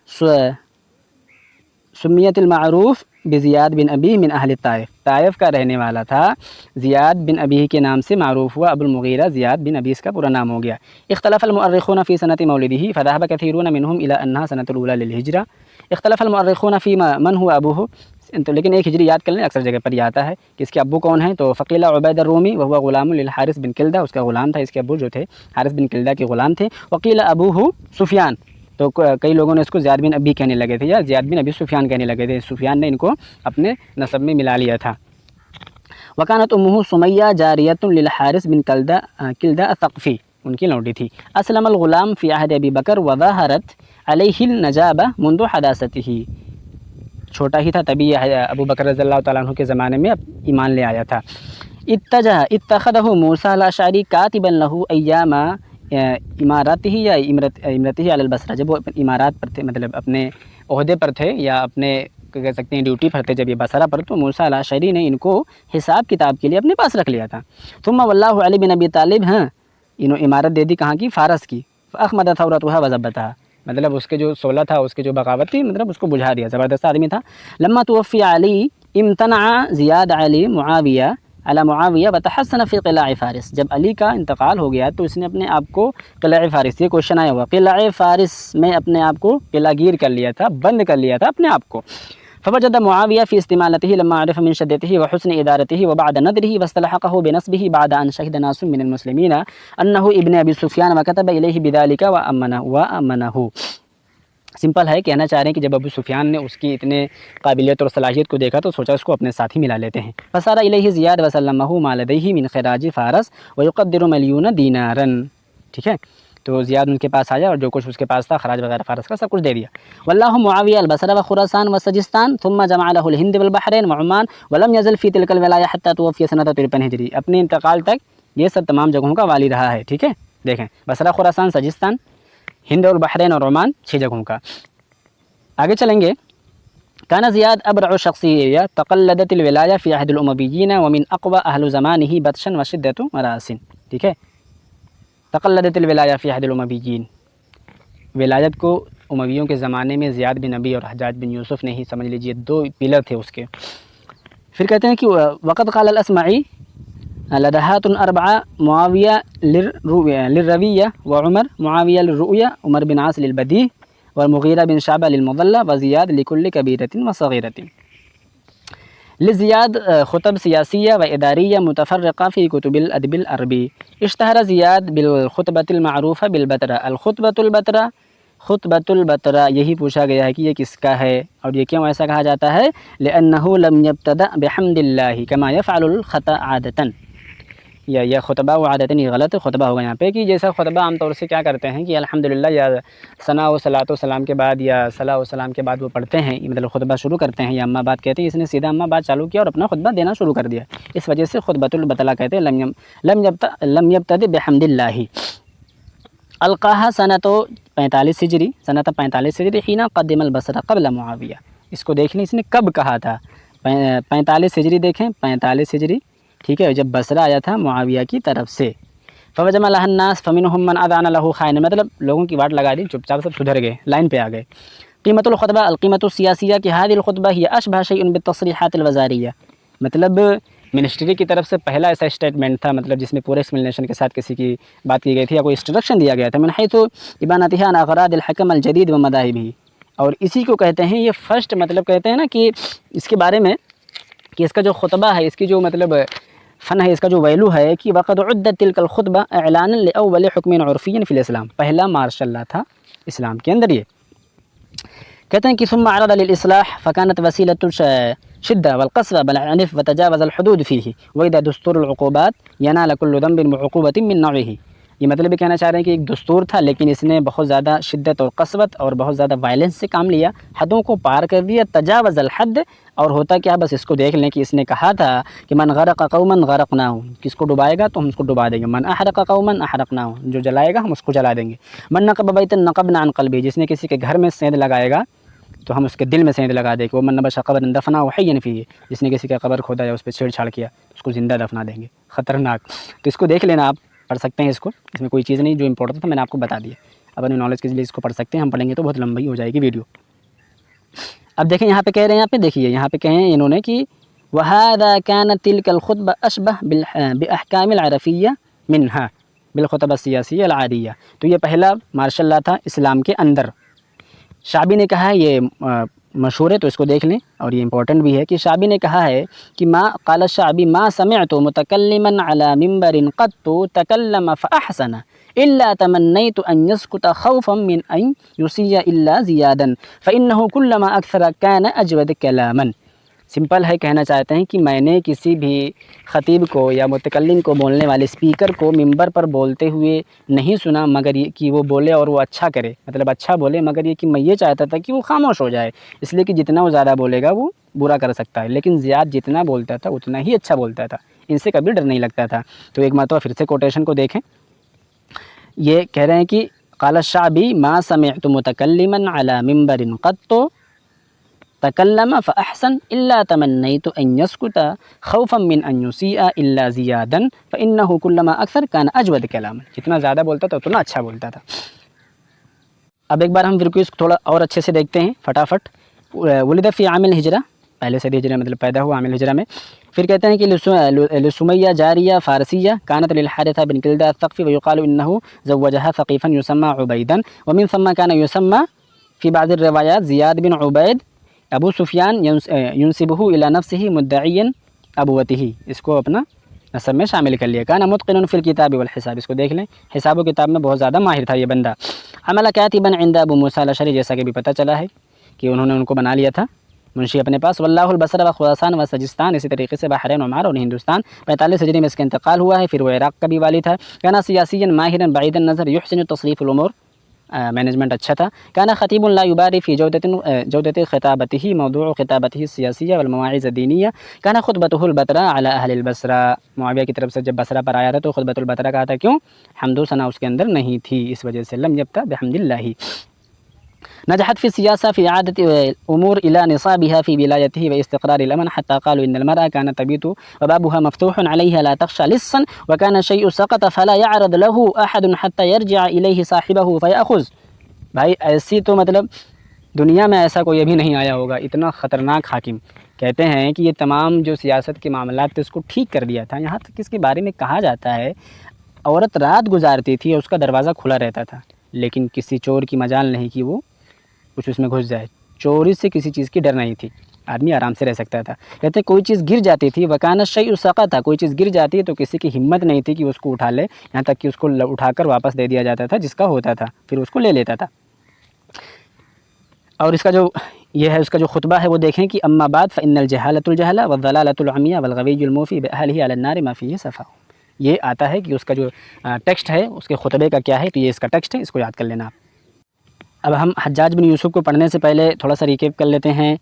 سمیت المعروف بزیاد بن ابی من اہل طائف، طائف کا رہنے والا تھا، زیاد بن ابی کے نام سے معروف ہوا، ابو المغیرہ زیاد بن ابی اس کا پورا نام ہو گیا۔ اختلف المؤرخون فی سنۃ مولدہ فذهب كثيرون منهم الى انها سنۃ الاولى للہجرہ، اختلف المؤرخون فی من هو ابوه، تو لیکن ایک ہجری یاد کر لیں، اکثر جگہ پر یہ آتا ہے کہ اس کے ابو کون ہیں، تو فقیل عبید الرومی وهو غلام للحارث بن کلدہ، اس کا غلام تھا، اس کے ابو جو تھے حارث بن کلدہ کے غلام تھے، وقیل ابوہ سفیان، تو کئی لوگوں نے اس کو زیاد بن ابی کہنے لگے تھے یا زیاد بن ابی سفیان کہنے لگے تھے، سفیان نے ان کو اپنے نسب میں ملا لیا تھا۔ وکانت امہ سمیہ جاریۃ للحارث بن کلدہ الثقفی، ان کی لونڈی تھی۔ اسلم الغلام فی عہد ابی بکر وظہرت علیہ النجابہ منذ حداثتہ، چھوٹا ہی تھا تبھی ابو بکر رضی اللہ تعالیٰ عنہ کے زمانے میں ایمان لے آیا تھا۔ اتخذہ موسیٰ الاشعری کاتبا لہ ایام اماراتہ یا امرتہ علی البصرہ، جب وہ امارات پر تھے، مطلب اپنے عہدے پر تھے یا اپنے کہہ سکتے ہیں ڈیوٹی پر تھے جب یہ بصرہ پر، تو موسیٰ الاشعری نے ان کو حساب کتاب کے لیے اپنے پاس رکھ لیا تھا۔ ثم واللہ علی بن ابی طالب، ہاں انہوں امارت دے دی کہاں کی، فارس کی، فأخمد ثورتها وزبتها، مطلب اس کے جو صولہ تھا، اس کی جو بغاوت تھی، مطلب اس کو بجھا دیا، زبردست آدمی تھا. لما توفی علی امتنع زیاد علی معاویہ علی معاویہ وتحسن فی قلاع فارس، جب علی کا انتقال ہو گیا تو اس نے اپنے آپ کو قلعہ فارس، یہ کوشچن آیا ہوا، قلعہ فارس میں اپنے آپ کو قلعہ گیر کر لیا تھا، بند کر لیا تھا اپنے آپ کو. فوجد معاویہ فی استمالته لما عرف من شدته وحسن ادارته وبعد نذره واستلحقه بنسبه بعد ان شهد ناس من المسلمین انه ابن ابی سفیان وكتب الیہ بذلك وامنه. سمپل ہے، کہنا چاہ رہے ہیں کہ جب ابو سفیان نے اس کی اتنے قابلیت اور صلاحیت کو دیکھا تو سوچا اس کو اپنے ساتھ ہی ملا لیتے ہیں. فسار الیہ زیاد وسلمه ما لدیہ من خراج فارس ويقدر مليون دینارا. ٹھیک ہے، تو زیاد ان کے پاس آیا اور جو کچھ اس کے پاس تھا خراج وغیرہ فارس کا سب کچھ دے دیا. واللہ معاویہ البصرہ وخراسان وسجستان ثم جمع له الهند والبحرین وعمان ولم يزل في تلك الولایہ حتى توفی سنۃ 53 ہجری. اپنے انتقال تک یہ سب تمام جگہوں کا والی رہا ہے. ٹھیک ہے، دیکھیں بصرہ، خراسان، سجستان، ہند اور بحرین اور عمان، 6 جگہوں کا. آگے چلیں گے. كان زیاد ابرع شخصیہ تقلدت الولایہ فی عہد الامویین ومن اقوى اہل زمانہ بطشا وشدۃ مراسن. ٹھیک ہے، تقلدت الولایہ فی عہد الامویین، ولایت کو امویوں کے زمانے میں زیاد بن نبی اور حجاج بن یوسف نے ہی، سمجھ لیجئے 2 پلر تھے اس کے. پھر کہتے ہیں کہ وقد قال الاسمعی لدہات اربعہ معاویہ للرویہ وعمر معاویہ للرؤیہ عمر بن عاص للبدیہ والمغیرہ بن شعبہ للمضلہ وزیاد لکل کبیرۃ وصغیرۃ. لزیاد خطب سیاسیہ و اداریہ متفرقہ فی کتب الادب العربی. اشتہر زیاد بالخطبۃ المعروفہ بالبترہ. الخطبۃ البترہ، خطبۃ البترہ یہی پوچھا گیا ہے کہ یہ کس کا ہے اور یہ کیوں ایسا کہا جاتا ہے؟ لأنہ لم یبتدأ بحمد اللہ کما یفعل الخطأ عادتاً. یہ خطبہ و عادتاً یہ غلط خطبہ ہوگا یہاں پہ، کہ جیسا خطبہ عام طور سے کیا کرتے ہیں کہ الحمدللہ یا ثنا و صلاۃ و سلام کے بعد یا صلاۃ و سلام کے بعد وہ پڑھتے ہیں، مطلب خطبہ شروع کرتے ہیں یا اما بات کہتے ہیں. اس نے سیدھا اما بات چالو کیا اور اپنا خطبہ دینا شروع کر دیا، اس وجہ سے خطبۃ البتلہ کہتے ہیں. لم یبتدئ بحمد اللہ. القاها سنۃ 45 ہجری، سنۃ 45 ہجری، حین قدم البصرہ قبل معاویہ. اس کو دیکھ لیں اس نے کب کہا تھا، 45 ہجری دیکھیں، 45 ہجری. ٹھیک ہے، جب بصرہ آیا تھا معاویہ کی طرف سے. فوجمع لها الناس فمنهم من اذعن له خائن، مطلب لوگوں کی واٹ لگا دی، چپ چاپ سب سدھر گئے، لائن پہ آ گئے. قیمت الخطبہ القیمت السیاسیہ کہ هذه الخطبہ هي اشبه شيء بالتصریحات الوزاریہ، مطلب منسٹری کی طرف سے پہلا ایسا اسٹیٹمنٹ تھا، مطلب جس میں پورے ایکسپلینیشن کے ساتھ کسی کی بات کی گئی تھی یا کوئی انسٹرکشن دیا گیا تھا. من حیث ابانتها عن اغراض الحکم الجدید ومذاہبہ، اور اسی کو کہتے ہیں یہ فرسٹ، مطلب کہتے ہیں نا کہ اس کے بارے میں کہ اس کا جو خطبہ ہے، اس کی جو مطلب فن ہے، اس کا جو ویلو ہے کہ وقد عدت تلک الخطبہ اعلانا لاول حکم عرفی فی الاسلام، پہلا مارشاء اللہ تھا اسلام کے اندر. یہ کہتے ہیں کہ ثم عرض للاصلاح فكانت وسیلۃ الشدة والقسوة بالعنف وتجاوز الحدود فيه واذا دستور العقوبات ينال كل ذنب بعقوبة من نوعه. یہ مطلب یہ کہنا چاہ رہے ہیں کہ ایک دستور تھا لیکن اس نے بہت زیادہ شدت اور قسوت اور بہت زیادہ وائلنس سے کام لیا، حدوں کو پار کر دیا. تجاوز الحد، اور ہوتا کیا، بس اس کو دیکھ لیں کہ اس نے کہا تھا کہ من غرق قوما غرقناہم، کس کو ڈبائے گا تو ہم اس کو ڈبا دیں گے. من احرق قوما احرقناہم، جو جلائے گا ہم اس کو جلا دیں گے. من نقب بیتا نقبنا عن قلبی، جس نے کسی کے گھر میں سیند لگائے گا تو ہم اس کے دل میں سیند لگا دیں گے. وہ من نبش قبرا دفناہ حیا فیہ، جس نے کسی کا قبر کھودا یا اس پہ چھیڑ چھاڑ کیا اس کو زندہ دفنا دیں گے. خطرناک. تو اس کو دیکھ لینا، آپ پڑھ سکتے ہیں اس کو، اس میں کوئی چیز نہیں، جو امپورٹنٹ تھا میں نے آپ کو بتا دیا. اپنے نالج کے لیے اس کو پڑھ سکتے ہیں، ہم پڑھیں گے تو بہت لمبی ہو جائے گی ویڈیو. اب دیکھیں یہاں پہ کہہ رہے ہیں، یہاں پہ دیکھیے، یہاں پہ کہیں انہوں نے کہ وَهَذَا كَانَتْ تِلْكَ الْخُطْبَةُ أَشْبَهَ بِأَحْكَامِ الْعَرَفِيَّةِ مِنْهَا بِالْخُطَبَةِ السِّيَاسِيَّةِ الْعَادِيَّةِ. تو یہ پہلا مارشاء اللہ تھا اسلام کے اندر. شعبی نے کہا ہے، یہ مشہور ہے تو اس کو دیکھ لیں اور یہ امپورٹنٹ بھی ہے کہ شعبی نے کہا ہے کہ ما قال الشعبی ما سمعت متکلما على منبر قط تکلم فاحسن الا تمنيت ان يسكت خوفا من ان يسيء الا زيادا فانه كلما اكثر كان اجود كلاما. سمپل ہے، کہنا چاہتے ہیں کہ میں نے کسی بھی خطیب کو یا متکلم کو، بولنے والے اسپیکر کو ممبر پر بولتے ہوئے نہیں سنا مگر یہ کہ وہ بولے اور وہ اچھا کرے، مطلب اچھا بولے، مگر یہ کہ میں یہ چاہتا تھا کہ وہ خاموش ہو جائے، اس لیے کہ جتنا وہ زیادہ بولے گا وہ برا کر سکتا ہے، لیکن زیاد جتنا بولتا تھا اتنا ہی اچھا بولتا تھا، ان سے کبھی ڈر نہیں لگتا تھا. تو ایک مرتبہ پھر سے کوٹیشن کو دیکھیں، یہ کہہ رہے ہیں کہ قال الشعبی ما سمعت متکلما على منبر قط تکلم فاحسن الا تمنيت ان يسكت خوفا من ان يسيء الا زيادا فانه كلما اكثر كان اجود كلاما. جتنا زیادہ بولتا تھا اتنا اچھا بولتا تھا. اب ایک بار ہم پھر کو اس کو تھوڑا اور اچھے سے دیکھتے ہیں فٹافٹ. ولد فی عام الہجرہ، پہلے صدی ہجرہ مطلب پیدا ہوا عام الہجرہ میں. پھر کہتے ہیں کہ لسمیہ جاریہ فارسیہ كانت للحارث بن کلدہ الثقفی ويقال انه زوجها ثقيفا يسمى عبيدا ومن ثم كان يسمى في بعض الروايات زياد بن عبيد. ابو سفیان ينسبه الى نفسه مدعيا ابوته، اس کو اپنا نسب میں شامل کر لیا. كان متقنا في الكتاب والحساب، اس کو دیکھ لیں حساب و کتاب میں بہت زیادہ ماہر تھا یہ بندہ. عمل کاتبا عند ابو موسیٰ الاشعری، جیسا کہ بھی پتہ چلا ہے کہ انہوں نے ان کو بنا لیا تھا منشی اپنے پاس. واللہ البصرہ و خراسان و سجستان، اسی طریقے سے بحرین عمان اور ہندوستان. 45 ہجری میں اس کا انتقال ہوا ہے. پھر وہ عراق کا بھی والی تھا. کانا سیاسیا ماہرا بعید النظر یحسن تصریف الامور، مینجمنٹ اچھا تھا. کانا خطیب لا یباری فی جودۃ خطابتہ، موضوع خطابتہ السیاسیہ والمواعظ الدینیہ. کانا خطبتہ البتراء علی اہل البصرہ، معاویہ کی طرف سے جب بصرہ پر آیا تھا تو خطبۃ البتراء کہا تھا. کیوں؟ حمد و ثنا اس کے اندر نہیں تھی، اس وجہ سے. لم یبتہ بحمد اللہ. نجحت في السياسة في إعادة الأمور إلى نصابها في ولايته واستقرار الأمن، حتى قالوا إن المرأة كانت تبيت وبابها مفتوح عليها لا تخشى لصا، وكان الشيء سقط فلا يعرض له أحد حتى يرجع إليه صاحبه فيأخذ. بھائی ایسی تو مطلب دنیا میں ایسا کوئی ابھی نہیں آیا ہوگا، اتنا خطرناک حاکم. کہتے ہیں کہ یہ تمام جو سیاست کے معاملات تھے اس کو ٹھیک کر دیا تھا. یہاں تک اس کے بارے میں کہا جاتا ہے عورت رات گزارتی تھی اور اس کا دروازہ کھلا رہتا تھا، لیکن کسی چور کی مجال نہیں کہ وہ کچھ اس میں گھس جائے. چوری سے کسی چیز کی ڈر نہیں تھی، آدمی آرام سے رہ سکتا تھا. کہتے ہیں کوئی چیز گر جاتی تھی، وکان الشیء سقط، کوئی چیز گر جاتی ہے تو کسی کی ہمت نہیں تھی کہ اس کو اٹھا لے، یہاں تک کہ اس کو اٹھا کر واپس دے دیا جاتا تھا. جس کا ہوتا تھا پھر اس کو لے لیتا تھا. اور اس کا جو یہ ہے اس کا جو خطبہ ہے وہ دیکھیں کہ اما بعد فإن الجہالۃ الجہلہ والضلالۃ العمیہ والغوی الموفی بأہلہ علی النار ما فیہ صفا. یہ آتا ہے کہ اس کا جو ٹیکسٹ ہے اس کے خطبے کا کیا ہے، تو یہ اس کا ٹیکسٹ ہے، اس کو یاد کر لینا. اب ہم حجاج بن یوسف کو پڑھنے سے پہلے تھوڑا سا ریکیپ کر لیتے ہیں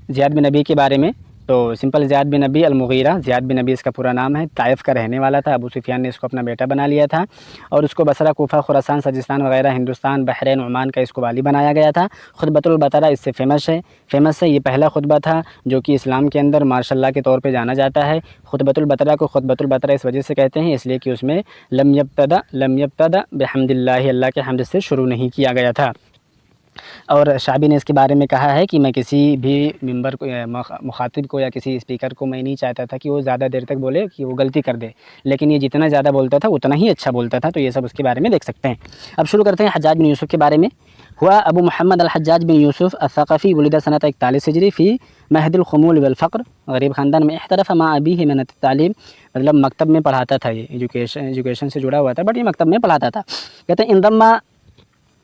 زیاد بن نبی کے بارے میں. تو سمپل زیاد بن نبی المغیرہ، زیاد بن نبی اس کا پورا نام ہے. طائف کا رہنے والا تھا. ابو سفیان نے اس کو اپنا بیٹا بنا لیا تھا اور اس کو بصرہ، کوفہ، خراسان، سجستان وغیرہ، ہندوستان، بحرین، عمان کا اس کو والی بنایا گیا تھا. خطبۃ البتراء اس سے فیمس ہے. یہ پہلا خطبہ تھا جو کہ اسلام کے اندر ماشاء اللہ کے طور پہ جانا جاتا ہے. خطبۃ البتراء کو خطبۃ البتراء اس وجہ سے کہتے ہیں اس لیے کہ اس میں لم یبتدأ بحمد اللہ، اللہ کے حمد سے شروع نہیں کیا گیا تھا. اور شعبی نے اس کے بارے میں کہا ہے کہ میں کسی بھی ممبر کو، مخاطب کو یا کسی اسپیکر کو میں نہیں چاہتا تھا کہ وہ زیادہ دیر تک بولے کہ وہ غلطی کر دے، لیکن یہ جتنا زیادہ بولتا تھا اتنا ہی اچھا بولتا تھا. تو یہ سب اس کے بارے میں دیکھ سکتے ہیں. اب شروع کرتے ہیں حجاج بن یوسف کے بارے میں. ہوا ابو محمد الحجاج بن یوسف الثقفی، ولد سنۃ 41 ہجری فی مہد الخمول والفقر، غریب خاندان میں. احترف مع ابیہ من التعلیم، مطلب مکتب میں پڑھاتا تھا، یہ ایجوکیشن سے جڑا ہوا تھا بٹ یہ مکتب میں پڑھاتا تھا. کہتے ہیں انضم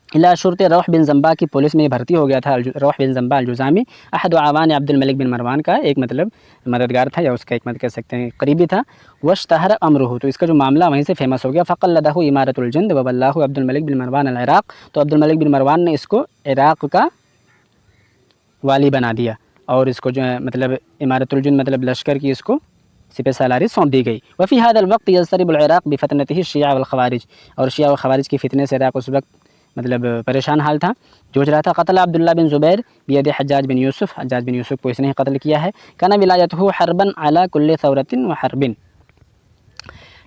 الى شرط روح بن زنبا کی پولیس میں بھرتی ہو گیا تھا. روح بن زنبا الجزامی احد اعوان عبد الملک بن مروان کا ایک مطلب مددگار تھا، یا اس کا ایک کہہ سکتے ہیں قریبی تھا. واشتہر امرہ، تو اس کا جو معاملہ وہیں سے فیمس ہو گیا. فقلدہ امارۃ الجند وولاہ عبد الملک بن مروان العراق، تو عبد الملک بن مروان نے اس کو عراق کا والی بنا دیا اور اس کو جو ہے مطلب امارۃ الجند مطلب لشکر کی اس کو سپہ سالاری سونپ دی گئی. وفی هذا الوقت یضطرب العراق بفتنته الشیعہ والخوارج، اور شیعہ و خوارج کی فتنے سے عراق اس وقت مطلب پریشان حال تھا، جوجھ رہا تھا. قتل عبداللہ بن زبیر بید حجاج بن یوسف، حجاج بن یوسف کو اس نے قتل کیا ہے. کان ولایتہ حربا علی کل ثورۃ وحرب،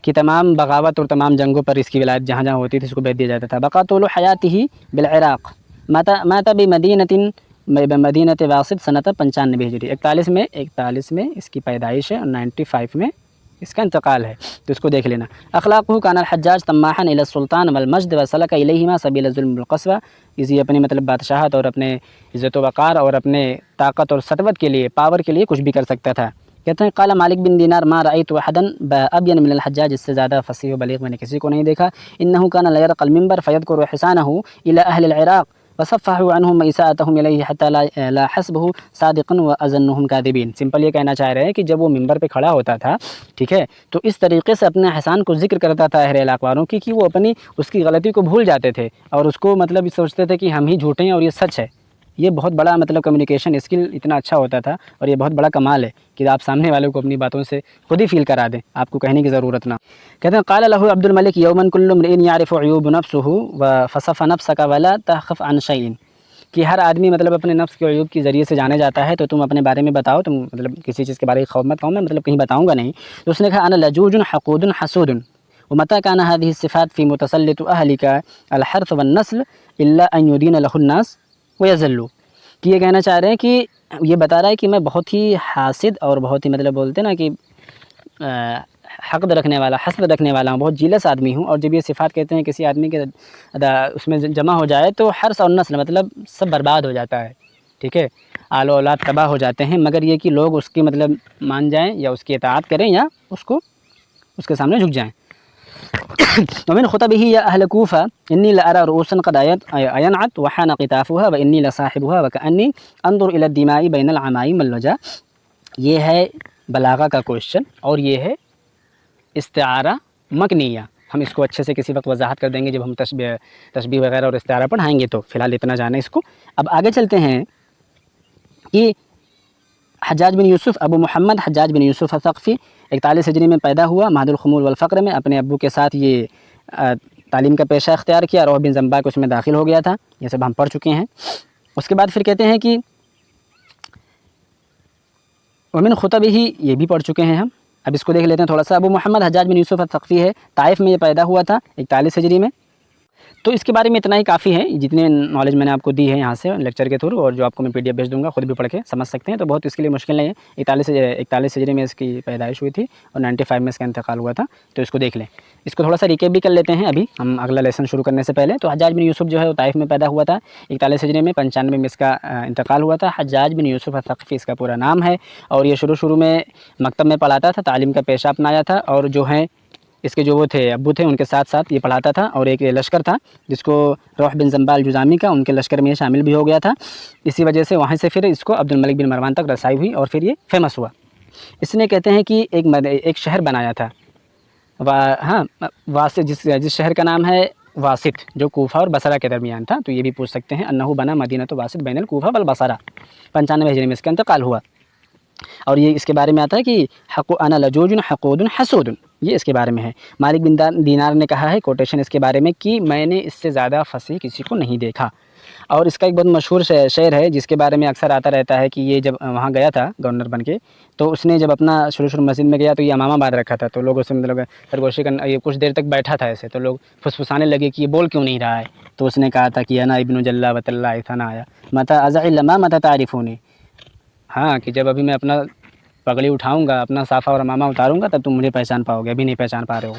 کہ تمام بغاوت اور تمام جنگوں پر اس کی ولایت جہاں جہاں ہوتی تھی اس کو بیچ دیا جاتا تھا. بقا طول حیاتہ بالعراق، مات بمدینۃ واسط سنۃ 95 ہجری، 41 میں اس کی پیدائش ہے اور 95 میں اس کا انتقال ہے. تو اس کو دیکھ لینا. اخلاقہ کان الحجاج طماحا الی السلطان والمجد وسلک الیہما سبیل الظلم والقسوہ، اسی اپنی مطلب بادشاہت اور اپنے عزت و وقار اور اپنے طاقت اور سطوت کے لیے، پاور کے لیے کچھ بھی کر سکتا تھا. کہتے ہیں قال مالک بن دینار ما رأیت احدا ابین من الحجاج، اس سے زیادہ فصیح و بلیغ میں نے کسی کو نہیں دیکھا. انہ کان لیرق المنبر فیذکر احسانہ الی اہل العراق وصفحوا عنهم اساءتهم الیہ حتی لا حسبہ صادقا واظنهم کاذبین. سمپل یہ کہنا چاہ رہے ہیں کہ جب وہ منبر پہ کھڑا ہوتا تھا، ٹھیک ہے، تو اس طریقے سے اپنے احسان کو ذکر کرتا تھا اہل علاقہ والوں کی کہ وہ اپنی اس کی غلطی کو بھول جاتے تھے اور اس کو مطلب سوچتے تھے کہ ہم ہی جھوٹے ہیں اور یہ سچ ہے. یہ بہت بڑا مطلب کمیونیکیشن اسکل اتنا اچھا ہوتا تھا، اور یہ بہت بڑا کمال ہے کہ آپ سامنے والوں کو اپنی باتوں سے خود ہی فیل کرا دیں، آپ کو کہنے کی ضرورت نہ. کہتے ہیں قال له عبد الملک یوما کل امرئ یعرف عیوب نفسه فصف نفسك ولا تخف عن شیء، کہ ہر آدمی مطلب اپنے نفس کے عیوب کے ذریعے سے جانے جاتا ہے، تو تم اپنے بارے میں بتاؤ، تم مطلب کسی چیز کے بارے میں خوف مت کھاؤ، میں مطلب کہیں بتاؤں گا نہیں. تو اس نے کہا انا لجوج حقود حسود ومتى كان هذه الصفات في متسلط أهلك الحرث والنسل إلا أن يدين له الناس ويذلوا. کہ یہ کہنا چاہ رہے ہیں کہ یہ بتا رہا ہے کہ میں بہت ہی حاسد اور بہت ہی مطلب بولتے ہیں نا کہ حقد رکھنے والا، حسد رکھنے والا ہوں، بہت جیلس آدمی ہوں. اور جب یہ صفات کہتے ہیں کسی آدمی کے اس میں جمع ہو جائے تو حرث اور نسل مطلب سب برباد ہو جاتا ہے، ٹھیک ہے، آل و اولاد تباہ ہو جاتے ہیں، مگر یہ کہ لوگ اس کی مطلب مان جائیں یا اس کی اطاعت کریں یا اس کے سامنے جھک جائیں. ومن خطبه يا أهل كوفة إني لأرى رؤوسا قد أينعت وحان قطافها وإني لصاحبها وكأني أنظر إلى الدماء بين العمائم والوجا. یہ ہے بلاغہ کا کوشچن اور یہ ہے استعارہ مکنیہ. ہم اس کو اچھے سے کسی وقت وضاحت کر دیں گے جب ہم تشبیہ وغیرہ اور استعارہ پڑھائیں گے. تو فی الحال اتنا جانیں اس کو. اب آگے چلتے ہیں کہ حجاج بن یوسف، ابو محمد حجاج بن یوسف الثقفی 41 ہجری میں پیدا ہوا، مہد الخمول والفقر میں. اپنے ابو کے ساتھ یہ تعلیم کا پیشہ اختیار کیا. روح بن زنباق اس میں داخل ہو گیا تھا. یہ سب ہم پڑھ چکے ہیں. اس کے بعد پھر کہتے ہیں کہ ومن خطبہ، یہ بھی پڑھ چکے ہیں ہم. اب اس کو دیکھ لیتے ہیں تھوڑا سا. ابو محمد حجاج بن یوسف الثقفی ہے، طائف میں یہ پیدا ہوا تھا 41 ہجری میں. تو اس کے بارے میں اتنا ہی کافی ہے، جتنے نالج میں نے آپ کو دی ہے یہاں سے لیکچر کے تھرو، اور جو آپ کو میں PDF بھیج دوں گا خود بھی پڑھ کے سمجھ سکتے ہیں. تو بہت اس کے لیے مشکل نہیں ہے. 41 ہجری میں اس کی پیدائش ہوئی تھی اور 95 میں اس کا انتقال ہوا تھا. تو اس کو دیکھ لیں. اس کو تھوڑا سا ریکیپ بھی کر لیتے ہیں ابھی ہم اگلا لیسن شروع کرنے سے پہلے. تو حجاج بن یوسف جو ہے وہ طائف میں پیدا ہوا تھا 41 ہجری میں. 95 میں اس کا انتقال ہوا تھا. حجاج بن یوسف الثقفی اس کا پورا نام ہے. اور یہ شروع میں مکتب میں پڑھاتا تھا، تعلیم کا پیشہ اپنایا تھا. اور جو ہیں اس کے جو وہ تھے ابو تھے، ان کے ساتھ ساتھ یہ پڑھاتا تھا. اور ایک لشکر تھا جس کو روح بن زنباق الجذامی کا، ان کے لشکر میں یہ شامل بھی ہو گیا تھا. اسی وجہ سے وہاں سے پھر اس کو عبد الملک بن مروان تک رسائی ہوئی اور پھر یہ فیمس ہوا. اس نے کہتے ہیں کہ ایک شہر بنایا تھا، واسط، جس شہر کا نام ہے واسط، جو کوفہ اور بصرہ کے درمیان تھا. تو یہ بھی پوچھ سکتے ہیں انہو بنا مدینۃ واسط بین الکوفہ والبصرہ. 95 ہجری میں اس کا انتقال ہوا. اور یہ اس کے بارے میں آتا ہے کہ حق انا لجوج حقود حسود، یہ اس کے بارے میں ہے. مالک بن دینار نے کہا ہے کوٹیشن اس کے بارے میں کہ میں نے اس سے زیادہ فصیح کسی کو نہیں دیکھا. اور اس کا ایک بہت مشہور شعر ہے جس کے بارے میں اکثر آتا رہتا ہے کہ یہ جب وہاں گیا تھا گورنر بن کے، تو اس نے جب اپنا شروع مسجد میں گیا تو یہ امامہ باندھ رکھا تھا. تو لوگ اس میں مطلب سرگوشی کرنا، یہ کچھ دیر تک بیٹھا تھا ایسے، تو لوگ پھسپھسانے لگے کہ یہ بول کیوں نہیں رہا ہے. تو اس نے کہا تھا کہ انا ابن جلا وت اللہ ثنایا متى ازعل لما متى تعرفوني. ہاں، کہ جب ابھی میں اپنا پگڑی اٹھاؤں گا، اپنا صافہ اور امامہ اتاروں گا، تب تم مجھے پہچان پاؤ گے. ابھی نہیں پہچان پا رہے ہو.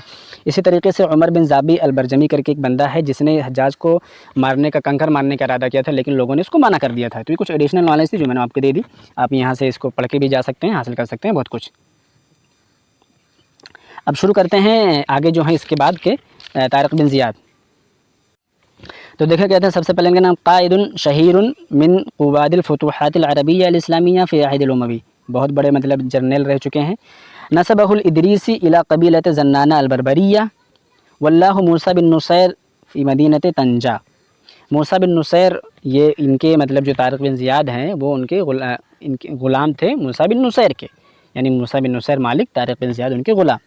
اسی طریقے سے عمر بن زابی البرجمی کر کے ایک بندہ ہے جس نے حجاج کو مارنے کا، کنکر مارنے کا ارادہ کیا تھا، لیکن لوگوں نے اس کو منع کر دیا تھا. تو یہ کچھ ایڈیشنل نالج تھی جو میں نے آپ کو دے دی. آپ یہاں سے اس کو پڑھ کے بھی جا سکتے ہیں، حاصل کر سکتے ہیں بہت کچھ. اب شروع کرتے ہیں آگے جو ہیں اس کے بعد کے طارق بن زیاد. تو دیکھا کہتے ہیں سب سے پہلے ان کا نام قائد شہیر من قواد الفتوحات العربیہ الاسلامیہ فی عہد الاموی، بہت بڑے مطلب جرنیل رہ چکے ہیں. نسبہ الادریسی الی قبیلۃ زنانہ البربریہ واللہ موسیٰ بن نصیر فی مدینۃ طنجہ. موسیٰ بن نصیر یہ ان کے مطلب جو طارق بن زیاد ہیں وہ ان کے غلام تھے موسیٰ بن نصیر کے، یعنی موسیٰ بن نصیر مالک، طارق بن زیاد ان کے غلام.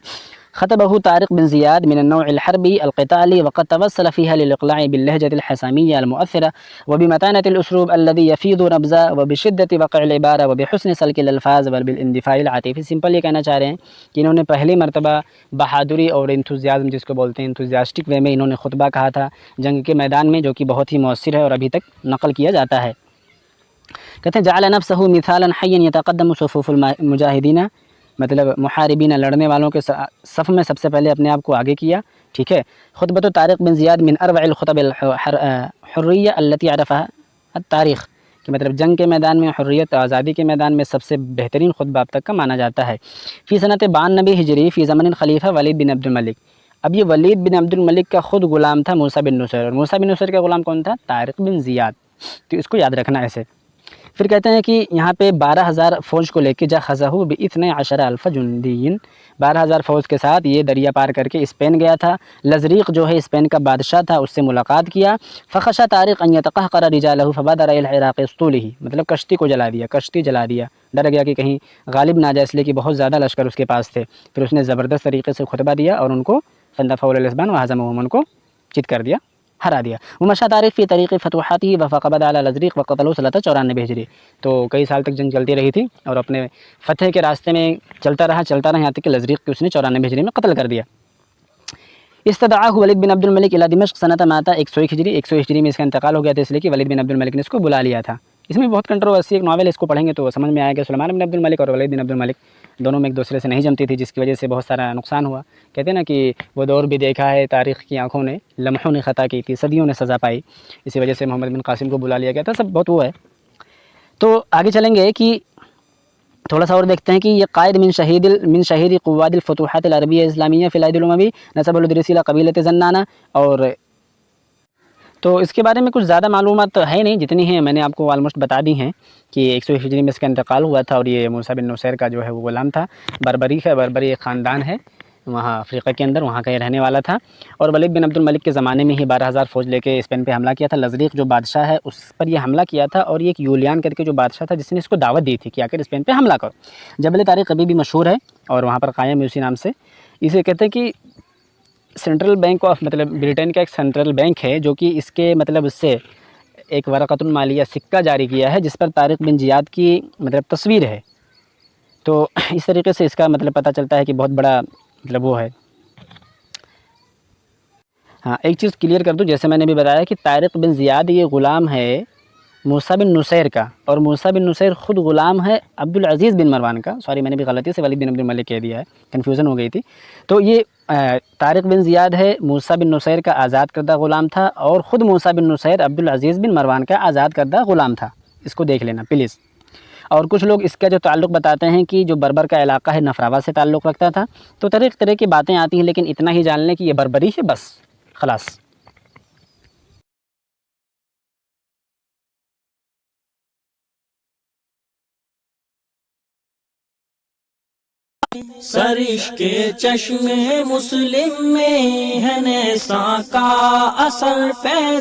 خطبه طارق بن زياد من النوع الحربي القتالي وقد توصل فيها للإقلاع باللهجة الحسامية المؤثرة وبمتانة الأسلوب الذي يفيض نبزا وبشدة وقع العبارة وبحسن سلك الألفاظ وبالاندفاع العاطفي. سمپل یہ کہنا چاہ رہے ہیں کہ انہوں نے پہلی مرتبہ بہادری اور انتھوزیازم جس کو بولتے ہیں انتھوزیاسٹک وے میں انہوں نے خطبہ کہا تھا جنگ کے میدان میں، جو کہ بہت ہی مؤثر ہے اور ابھی تک نقل کیا جاتا ہے. کہتے ہیں جعل نفسه مثالا حيا يتقدم صفوف المجاہدین، مطلب محاربین، لڑنے والوں کے صف میں سب سے پہلے اپنے آپ کو آگے کیا. ٹھیک ہے. خطبۃ طارق بن زیاد من اروع الخطب الحریہ التي عرفها التاریخ، کہ مطلب جنگ کے میدان میں، حریت آزادی کے میدان میں سب سے بہترین خطبہ اب تک کا مانا جاتا ہے. فی سنۃ 92 ہجری فی زمن الخلیفہ ولید بن عبد الملک. اب یہ ولید بن عبد الملک کا خود غلام تھا موسیٰ بن نصیر، اور موسیٰ بن نصیر کا غلام کون تھا؟ طارق بن زیاد. تو اس کو یاد رکھنا ایسے. پھر کہتے ہیں کہ یہاں پہ 12,000 فوج کو لے کے جہزہ ب12 جندین، 12,000 فوج کے ساتھ یہ دریا پار کر کے اسپین گیا تھا. لزریق جو ہے اسپین کا بادشاہ تھا، اس سے ملاقات کیا. فخشى طارق ان يتقهقر رجاله فبادر الى العراق يسطوله، مطلب کشتی کو جلا دیا، کشتی جلا دیا، ڈر گیا کہ کہیں غالب نہ جائے، اس لیے کہ بہت زیادہ لشکر اس کے پاس تھے. پھر اس نے زبردست طریقے سے خطبہ دیا اور ان کو فندفعوا الاسبان وهزمهم، ان کو چت کر دیا، ہرا دیا. ومشى طارق فی طریق فتوحاته وفقد على لزریق وقتلوا 94 ہجری. تو کئی سال تک جنگ چلتی رہی تھی اور اپنے فتح کے راستے میں چلتا رہا یہاں تک کہ لزریق کو اس نے 94 ہجری میں قتل کر دیا. استدعاہ ولید بن عبد الملک الی دمشق سنۃ ماتا 101 ہجری، 100 ہجری میں اس کا انتقال ہو گیا تھا، اس لیے کہ ولید بن عبد الملک نے اس کو بلا لیا تھا۔ اس میں بہت کنٹروورسی، ایک ناول اس کو پڑھیں گے تو سمجھ میں آئے گا سلیمان بن عبد الملک اور ولید بن عبد الملک دونوں میں ایک دوسرے سے نہیں جمتی تھی، جس کی وجہ سے بہت سارا نقصان ہوا۔ کہتے ہیں نا کہ وہ دور بھی دیکھا ہے تاریخ کی آنکھوں نے، لمحوں نے خطا کی تھی، صدیوں نے سزا پائی، اسی وجہ سے محمد بن قاسم کو بلا لیا گیا تھا، سب بہت وہ ہے۔ تو آگے چلیں گے کہ تھوڑا سا اور دیکھتے ہیں کہ یہ قائد من شہید قواد الفتوحات العربیہ اسلامیہ فی العہد الاموی نسب الادریسی الی قبیلۃ زنانہ۔ اور تو اس کے بارے میں کچھ زیادہ معلومات ہے نہیں، جتنی ہیں میں نے آپ کو آلموسٹ بتا دی ہیں کہ 100 ہجری میں اس کا انتقال ہوا تھا، اور یہ موسیٰ بن نصیر کا جو ہے وہ غلام تھا، بربری ایک خاندان ہے وہاں افریقہ کے اندر، وہاں کا یہ رہنے والا تھا، اور ولید بن عبد الملک کے زمانے میں ہی 12,000 فوج لے کے اسپین پہ حملہ کیا تھا۔ لزریق جو بادشاہ ہے اس پر یہ حملہ کیا تھا، اور یہ ایک یولیان کر کے جو بادشاہ تھا جس نے اس کو دعوت دی تھی کہ آ کر اسپین پہ حملہ کرو۔ جبل طارق ابھی بھی مشہور ہے اور وہاں پر قائم ہے اسی نام سے۔ اسے کہتے ہیں کہ سینٹرل بینک آف برٹین کا ایک سینٹرل بینک ہے جو کہ اس کے اس سے ایک ورقۃ المالیہ سکہ جاری کیا ہے جس پر طارق بن زیاد کی تصویر ہے۔ تو اس طریقے سے اس کا پتہ چلتا ہے کہ بہت بڑا وہ ہے۔ ہاں ایک چیز کلیئر کر دوں، جیسے میں نے بھی بتایا کہ طارق بن زیاد یہ غلام ہے موسیٰ بن نصیر کا، اور موسیٰ بن نصیر خود غلام ہے عبد العزیز بن مروان کا۔ سوری میں نے بھی غلطی سے ولید بن عبد الملک کہہ دیا ہے، کنفیوژن ہو گئی تھی۔ تو یہ طارق بن زیاد ہے موسیٰ بن نصیر کا آزاد کردہ غلام تھا، اور خود موسیٰ بن نصیر عبد العزیز بن مروان کا آزاد کردہ غلام تھا، اس کو دیکھ لینا پلیز۔ اور کچھ لوگ اس کا جو تعلق بتاتے ہیں کہ جو بربر کا علاقہ ہے نفراوا سے تعلق رکھتا تھا، تو طرح کی باتیں آتی ہیں، لیکن اتنا ہی جان لیں کہ یہ بربری ہے بس، خلاص۔ سرش کے چشم مسلم میں ہے نیساں کا اثر پیدا